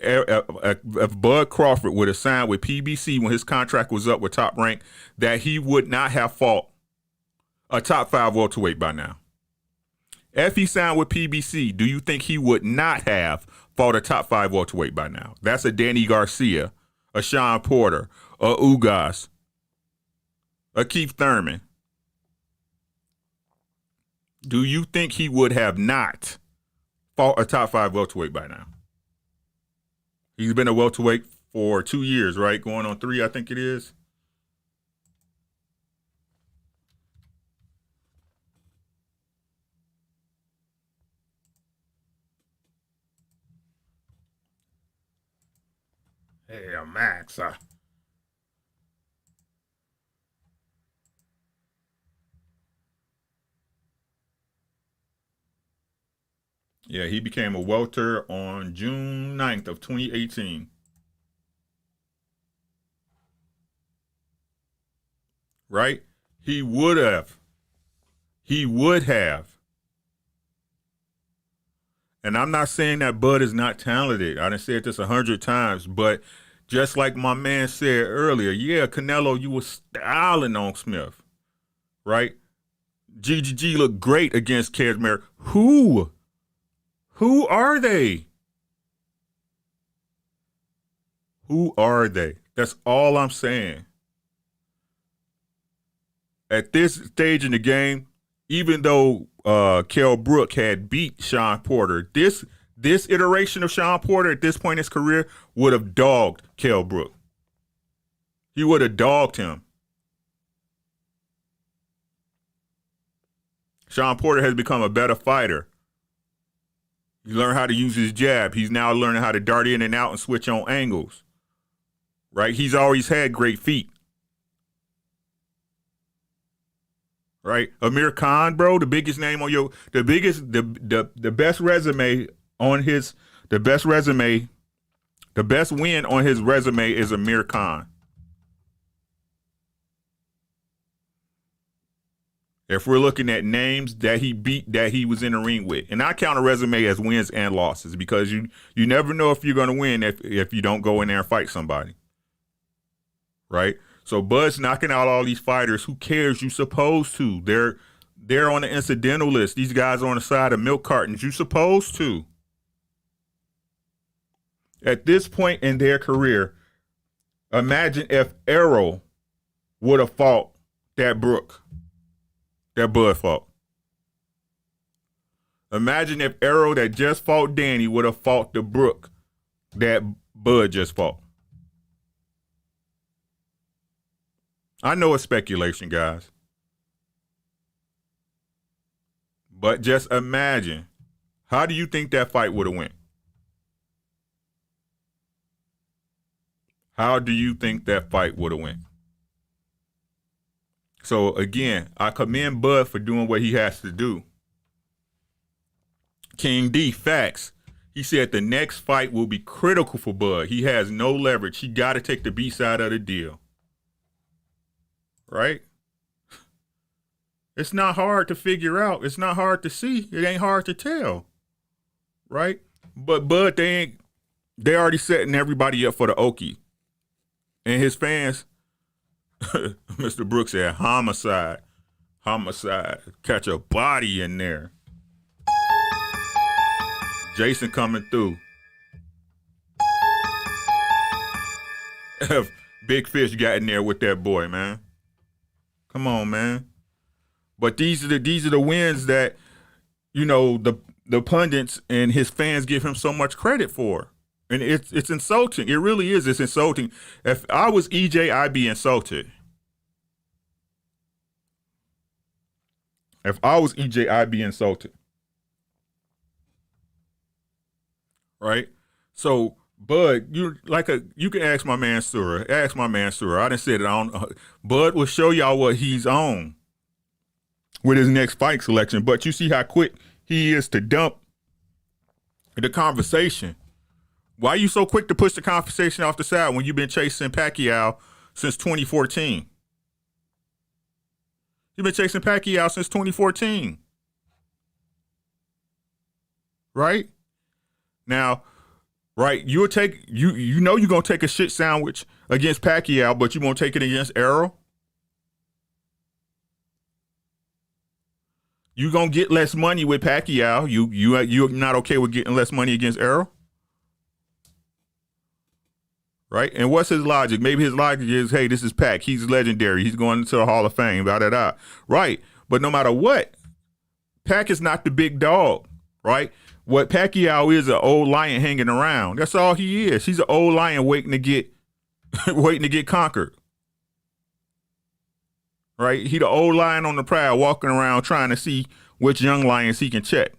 Bud Crawford would have signed with PBC when his contract was up with Top Rank, that he would not have fought a top 5 welterweight by now? If he signed with PBC, do you think he would not have fought a top 5 welterweight by now? That's a Danny Garcia, a Sean Porter, a Ugas, a Keith Thurman. Do you think he would have not fought a top 5 welterweight by now? He's been a welterweight for 2 years, right? Going on 3, I think it is. Hey, Max. Yeah, he became a welter on June 9th of 2018. Right? He would have. He would have. And I'm not saying that Bud is not talented. I done said this 100 times, but just like my man said earlier, yeah, Canelo, you were styling on Smith, right? GGG looked great against Kazmir. Who are they? Who are they? That's all I'm saying. At this stage in the game, even though Kell Brook had beat Sean Porter, this iteration of Sean Porter at this point in his career would have dogged Kell Brook. He would have dogged him. Sean Porter has become a better fighter. He learned how to use his jab. He's now learning how to dart in and out and switch on angles. Right? He's always had great feet. Right? Amir Khan, bro, the biggest name on your, the best resume on his, the best win on his resume is Amir Khan. If we're looking at names that he beat, that he was in the ring with. And I count a resume as wins and losses because you never know if you're going to win if you don't go in there and fight somebody. Right? So Bud's knocking out all these fighters. Who cares? You supposed to. They're on the incidental list. These guys are on the side of milk cartons. You supposed to. At this point in their career, imagine if Errol would have fought that Bud fought. Imagine if Errol that just fought Danny would have fought the Brook that Bud just fought? I know it's speculation, guys. But just imagine, how do you think that fight would have went? How do you think that fight would have went? So again, I commend Bud for doing what he has to do. King D, facts. He said the next fight will be critical for Bud. He has no leverage. He got to take the B side of the deal. Right? It's not hard to figure out. It's not hard to see. It ain't hard to tell. Right? But Bud, they already setting everybody up for the Okie. And his fans, Mr. Brooks said, homicide. Homicide. Catch a body in there. Jason coming through. Big Fish got in there with that boy, man. Come on, man. But these are the wins that, you know, the pundits and his fans give him so much credit for. And it's insulting. It really is. It's insulting. If I was EJ, I'd be insulted. If I was EJ, I'd be insulted. Right? So, Bud, you can ask my man Sura. Ask my man Sura. I done said it on. Bud will show y'all what he's on with his next fight selection. But you see how quick he is to dump the conversation. Why are you so quick to push the conversation off the side when you've been chasing Pacquiao since 2014? You've been chasing Pacquiao since 2014. Right? Now, right, you know you're gonna take a shit sandwich against Pacquiao, but you won't take it against Errol. You gonna get less money with Pacquiao. You're not okay with getting less money against Errol, right? And what's his logic? Maybe his logic is, hey, this is Pac. He's legendary. He's going into the Hall of Fame. Blah, blah, blah. Right? But no matter what, Pac is not the big dog, right? What Pacquiao is, an old lion hanging around. That's all he is. He's an old lion waiting to get conquered. Right? He the old lion on the prowl walking around trying to see which young lions he can check.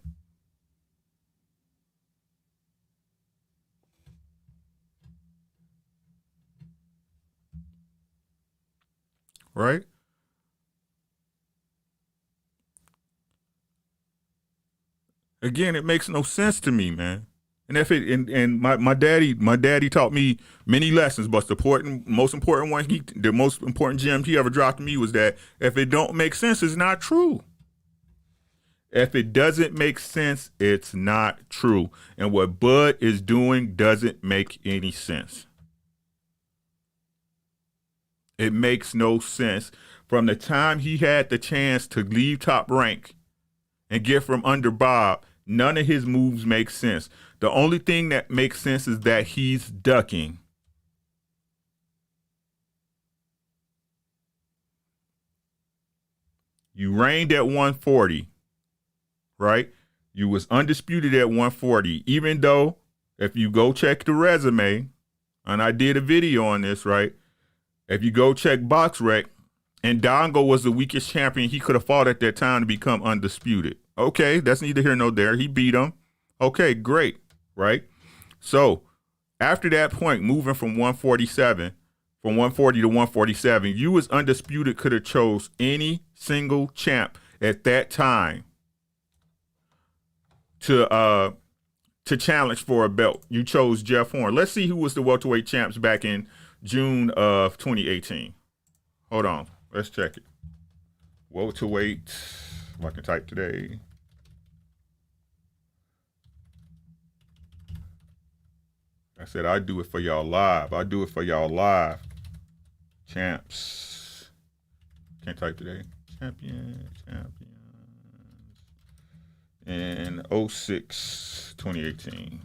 Right? Again, it makes no sense to me, man. And if it and my daddy taught me many lessons, but the most important gem he ever dropped to me was that if it don't make sense, it's not true. If it doesn't make sense, it's not true. And what Bud is doing doesn't make any sense. It makes no sense. From the time he had the chance to leave Top Rank and get from under Bob, none of his moves make sense. The only thing that makes sense is that he's ducking. You reigned at 140, right? You was undisputed at 140, even though if you go check the resume, and I did a video on this, right? If you go check BoxRec, and Dongo was the weakest champion he could have fought at that time to become undisputed. Okay, that's neither here nor there. He beat him. Okay, great, right? So after that point, moving from 147, from 140 to 147, you was undisputed, could have chose any single champ at that time to challenge for a belt. You chose Jeff Horn. Let's see who was the welterweight champs back in June of 2018. Hold on. Let's check it. Welterweight. If I can type today. I said I do it for y'all live. I do it for y'all live. Champs. Can't type today. Champions. In 06, 2018.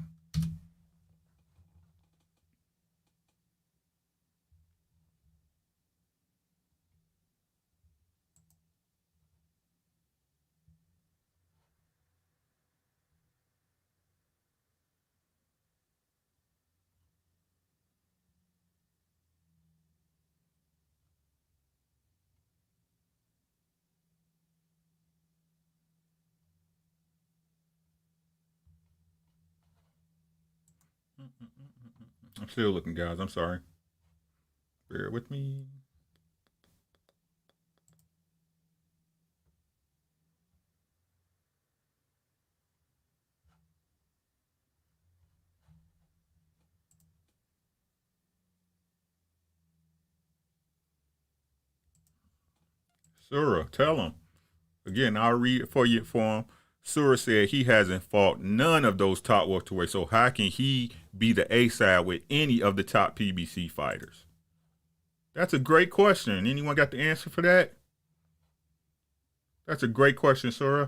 I'm still looking, guys. I'm sorry. Bear with me. Surah, tell him. Again, I'll read it for him. Surah said he hasn't fought none of those top welterweights, so how can he be the A side with any of the top PBC fighters? That's a great question. Anyone got the answer for that? That's a great question, Surah.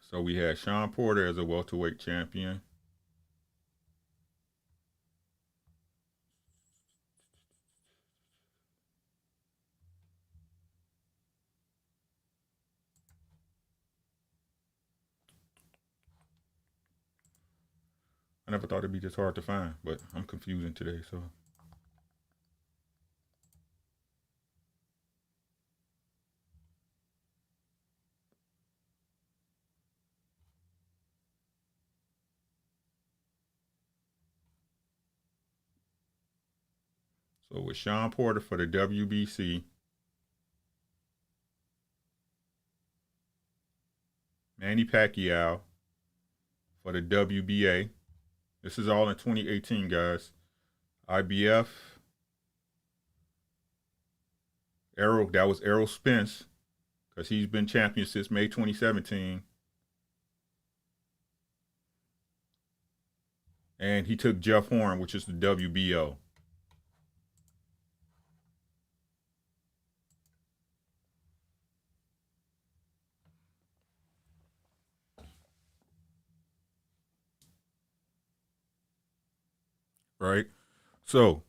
So we had Sean Porter as a welterweight champion. I never thought it'd be this hard to find, but I'm confusing today, so. So with Sean Porter for the WBC, Manny Pacquiao for the WBA. This is all in 2018, guys. IBF. That was Errol Spence, because he's been champion since May 2017. And he took Jeff Horn, which is the WBO. Right? So,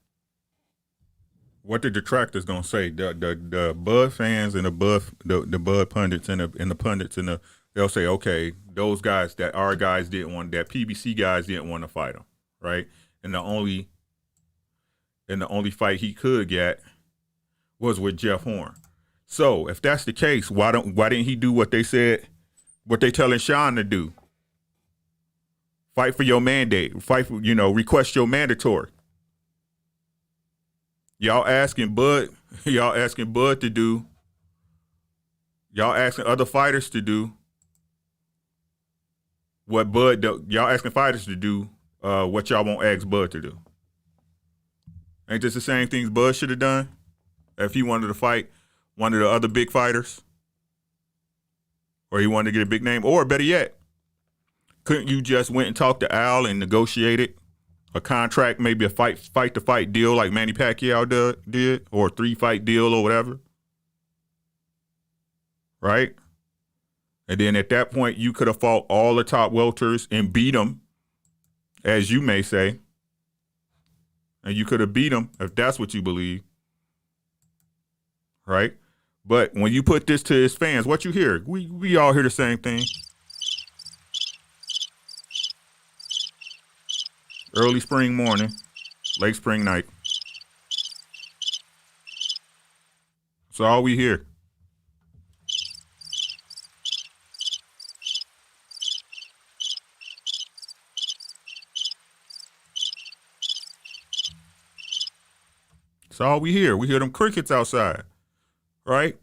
what the detractors gonna say? The Bud fans and the Bud pundits and the pundits and they'll say, okay, those guys that our guys didn't want, that PBC guys didn't want to fight him, right? And the only fight he could get was with Jeff Horn. So if that's the case, why didn't he do what they said, what they telling Sean to do? Fight for your mandate. Fight for, request your mandatory. Y'all asking Bud to do. Y'all asking other fighters to do what Bud do. Y'all asking fighters to do what y'all won't ask Bud to do. Ain't this the same things Bud should have done if he wanted to fight one of the other big fighters? Or he wanted to get a big name? Or better yet, couldn't you just went and talked to Al and negotiated a contract, maybe a fight-to-fight deal like Manny Pacquiao did, or a 3-fight deal or whatever? Right? And then at that point, you could have fought all the top welters and beat them, as you may say. And you could have beat them if that's what you believe. Right? But when you put this to his fans, what you hear? We all hear the same thing. Early spring morning, late spring night. That's all we hear. That's all we hear. We hear them crickets outside, right?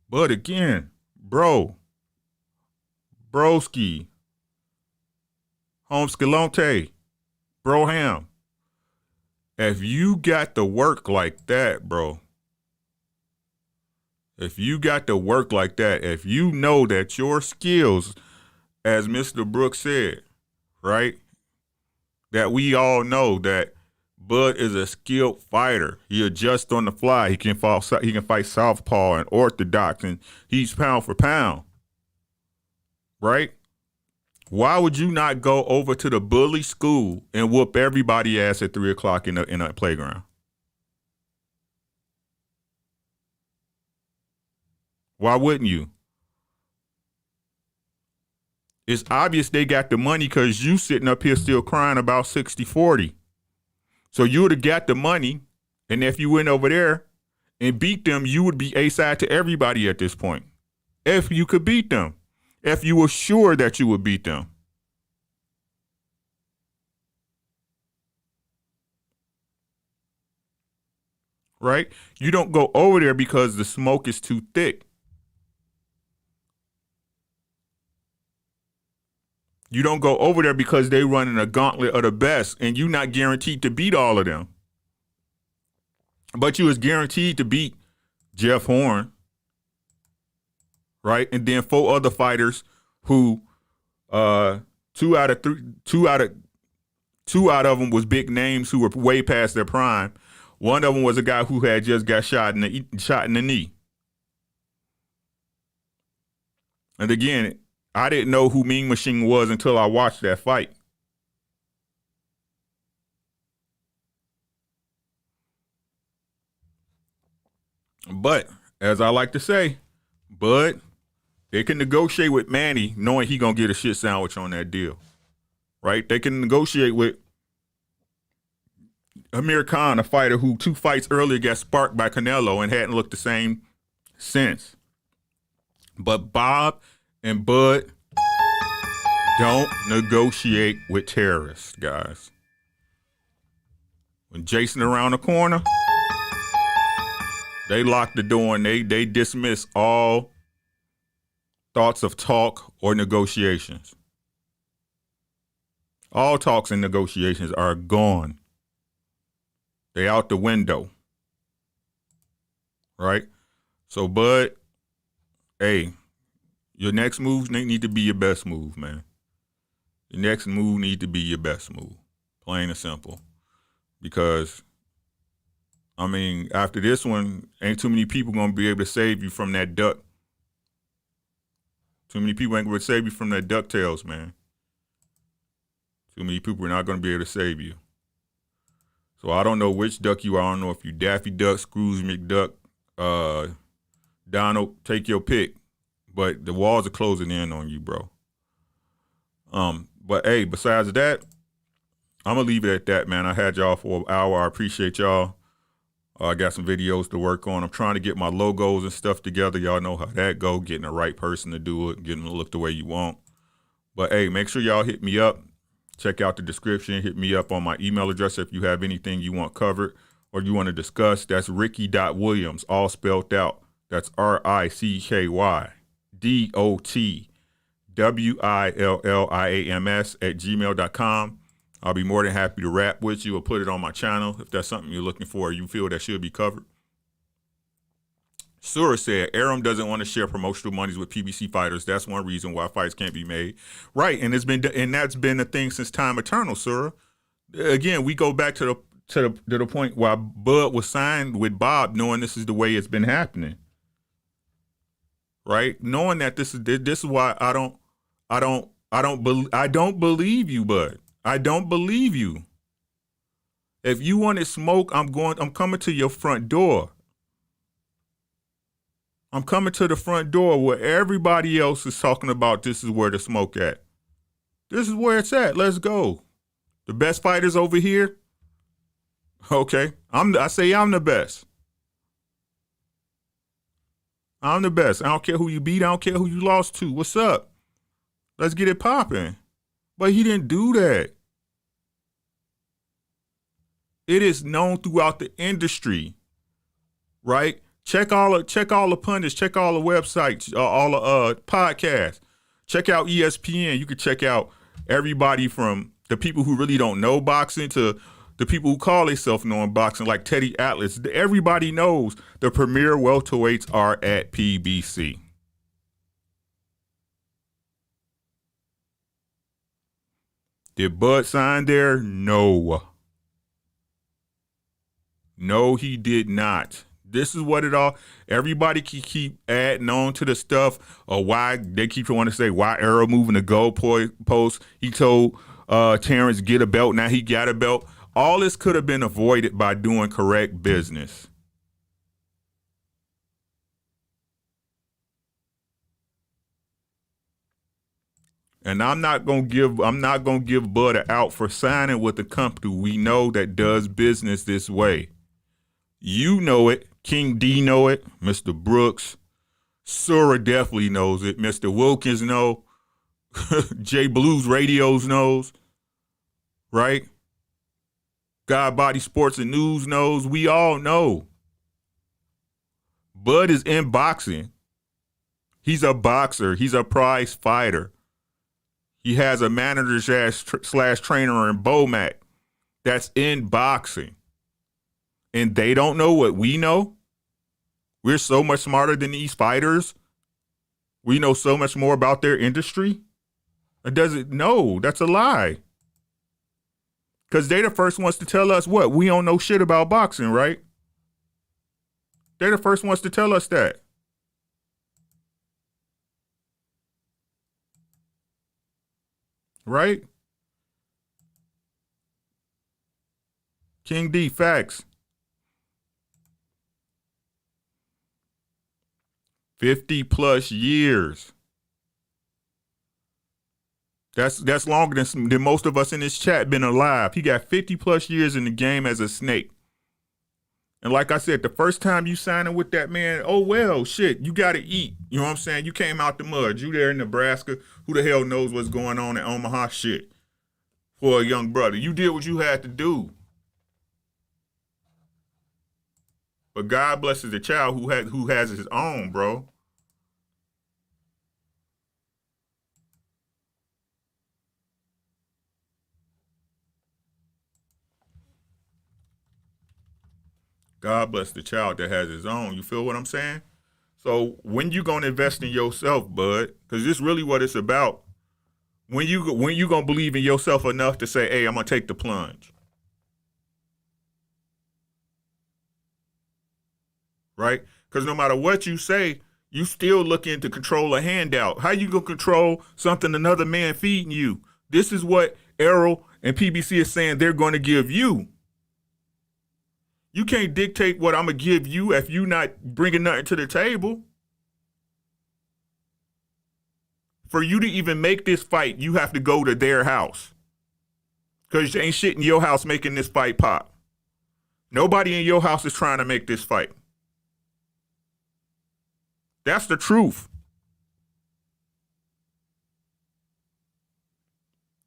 But again, broski, Home Scalante, Broham. If you got to work like that, bro. If you got to work like that, if you know that your skills, as Mr. Brooks said, right? That we all know that Bud is a skilled fighter. He adjusts on the fly. He can fight southpaw and orthodox, and he's pound for pound. Right? Why would you not go over to the bully school and whoop everybody ass at 3 o'clock in a playground? Why wouldn't you? It's obvious they got the money because you sitting up here still crying about 60-40. So you would have got the money, and if you went over there and beat them, you would be A-side to everybody at this point. If you could beat them. If you were sure that you would beat them. Right? You don't go over there because the smoke is too thick. You don't go over there because they running a gauntlet of the best and you're not guaranteed to beat all of them. But you was guaranteed to beat Jeff Horn, right? And then 4 other fighters who two out of them was big names who were way past their prime. One of them was a guy who had just got shot in the knee. And again, I didn't know who Mean Machine was until I watched that fight. But, as I like to say, Bud, they can negotiate with Manny knowing he going to get a shit sandwich on that deal. Right? They can negotiate with Amir Khan, a fighter who 2 fights earlier got sparked by Canelo and hadn't looked the same since. But Bob and Bud don't negotiate with terrorists, guys. When Jason around the corner, they lock the door and they dismiss all thoughts of talk or negotiations. All talks and negotiations are gone. They out the window. Right? So, Bud, hey, your next moves need to be your best move, man. Your next move need to be your best move. Plain and simple. Because, I mean, after this one, ain't too many people going to be able to save you from that duck. Too many people ain't going to save you from that DuckTales, man. Too many people are not going to be able to save you. So I don't know which duck you are. I don't know if you Daffy Duck, Scrooge McDuck, Donald, take your pick. But the walls are closing in on you, bro. But hey, besides that, I'm gonna leave it at that, man. I had y'all for an hour. I appreciate y'all. I got some videos to work on. I'm trying to get my logos and stuff together. Y'all know how that go. Getting the right person to do it, getting it to look the way you want. But hey, make sure y'all hit me up. Check out the description. Hit me up on my email address if you have anything you want covered or you want to discuss. That's Ricky.Williams, all spelled out. That's RICKYDOTWILLIAMS@gmail.com. I'll be more than happy to rap with you or put it on my channel if that's something you're looking for or you feel that should be covered. Sura said, Arum doesn't want to share promotional monies with PBC fighters. That's one reason why fights can't be made. Right, and that's been a thing since time eternal, Sura. Again, we go back to the point where Bud was signed with Bob, knowing this is the way it's been happening. Right, knowing that this is why I don't believe you, Bud. I don't believe you. If you wanted smoke, I'm coming to your front door. I'm coming to the front door where everybody else is talking about this is where the smoke at. This is where it's at. Let's go. The best fighters over here. Okay. I say I'm the best. I'm the best. I don't care who you beat. I don't care who you lost to. What's up? Let's get it popping. But he didn't do that. It is known throughout the industry, right? Check all the pundits, check all the websites, all the podcasts. Check out ESPN. You can check out everybody from the people who really don't know boxing to the people who call themselves knowing boxing, like Teddy Atlas. Everybody knows the premier welterweights are at PBC. Did Bud sign there? No. No, he did not. This is what it all. Everybody can keep adding on to the stuff, or why they keep wanting to say why Errol moving the goalpost. He told Terrence get a belt. Now he got a belt. All this could have been avoided by doing correct business. And I'm not gonna give Bud an out for signing with a company we know that does business this way. You know it. King D know it. Mr. Brooks. Sura definitely knows it. Mr. Wilkins know. J Blues Radios knows. Right? God Body Sports and News knows. We all know. Bud is in boxing. He's a boxer. He's a prize fighter. He has a manager slash trainer in Bomac that's in boxing. And they don't know what we know. We're so much smarter than these fighters. We know so much more about their industry. It doesn't, no, that's a lie. Because they the first ones to tell us what? We don't know shit about boxing, right? They're the first ones to tell us that. Right? King D, facts. 50 plus years. That's longer than most of us in this chat been alive. He got 50 plus years in the game as a snake. And like I said, the first time you signing with that man, oh well, shit, you got to eat. You know what I'm saying? You came out the mud. You there in Nebraska. Who the hell knows what's going on in Omaha? Shit. For a young brother, you did what you had to do. But God blesses the child who has his own, bro. God bless the child that has his own. You feel what I'm saying? So when you gonna invest in yourself, bud? Because this is really what it's about. When you gonna believe in yourself enough to say, "Hey, I'm gonna take the plunge," right? Because no matter what you say, you still looking to control a handout. How you gonna control something another man feeding you? This is what Errol and PBC is saying they're going to give you. You can't dictate what I'm going to give you if you not bringing nothing to the table. For you to even make this fight, you have to go to their house. Because ain't shit in your house making this fight pop. Nobody in your house is trying to make this fight. That's the truth.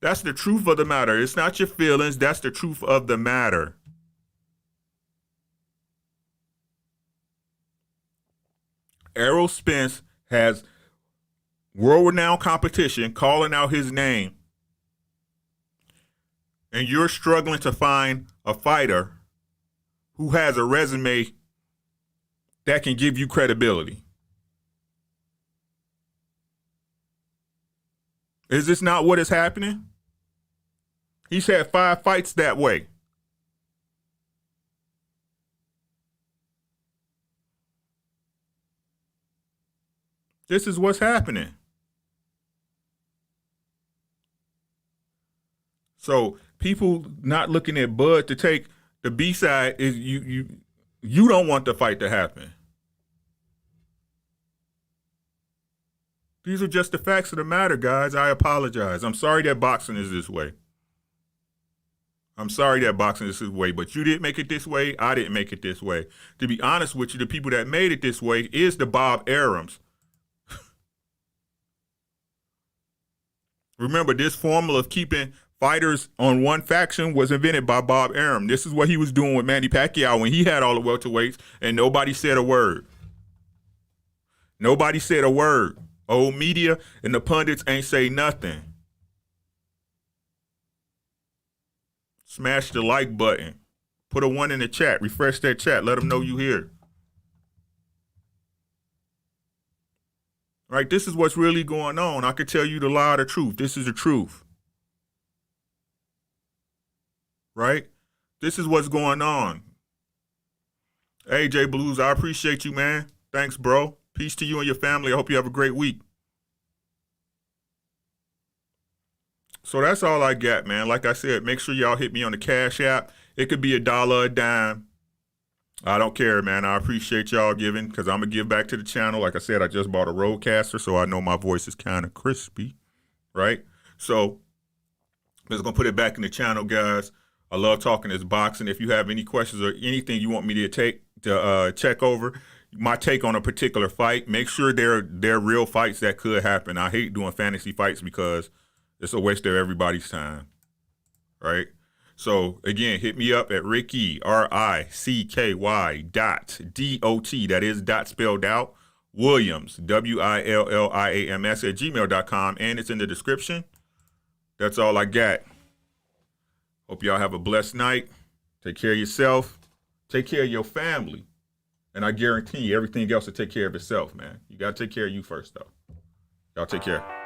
That's the truth of the matter. It's not your feelings. That's the truth of the matter. Errol Spence has world-renowned competition calling out his name. And you're struggling to find a fighter who has a resume that can give you credibility. Is this not what is happening? He's had 5 fights that way. This is what's happening. So people not looking at Bud to take the B side is you don't want the fight to happen. These are just the facts of the matter, guys. I apologize. I'm sorry that boxing is this way. I'm sorry that boxing is this way, but you didn't make it this way. I didn't make it this way. To be honest with you, the people that made it this way is the Bob Arums. Remember, this formula of keeping fighters on one faction was invented by Bob Arum. This is what he was doing with Manny Pacquiao when he had all the welterweights and nobody said a word. Nobody said a word. Old media and the pundits ain't say nothing. Smash the like button. Put a 1 in the chat. Refresh that chat. Let them know you here. Right, this is what's really going on. I could tell you the lie of the truth. This is the truth. Right? This is what's going on. AJ Blues, I appreciate you, man. Thanks, bro. Peace to you and your family. I hope you have a great week. So that's all I got, man. Like I said, make sure y'all hit me on the Cash App. It could be $1, a dime. I don't care, man. I appreciate y'all giving because I'm going to give back to the channel. Like I said, I just bought a Rodecaster, so I know my voice is kind of crispy, right? So I'm just going to put it back in the channel, guys. I love talking this boxing. If you have any questions or anything you want me to check over, my take on a particular fight, make sure they're real fights that could happen. I hate doing fantasy fights because it's a waste of everybody's time, right? So, again, hit me up at Ricky, RICKY.DOT, that is dot spelled out, Williams, WILLIAMS at gmail.com, and it's in the description. That's all I got. Hope y'all have a blessed night. Take care of yourself. Take care of your family. And I guarantee you everything else will take care of itself, man. You got to take care of you first, though. Y'all take care.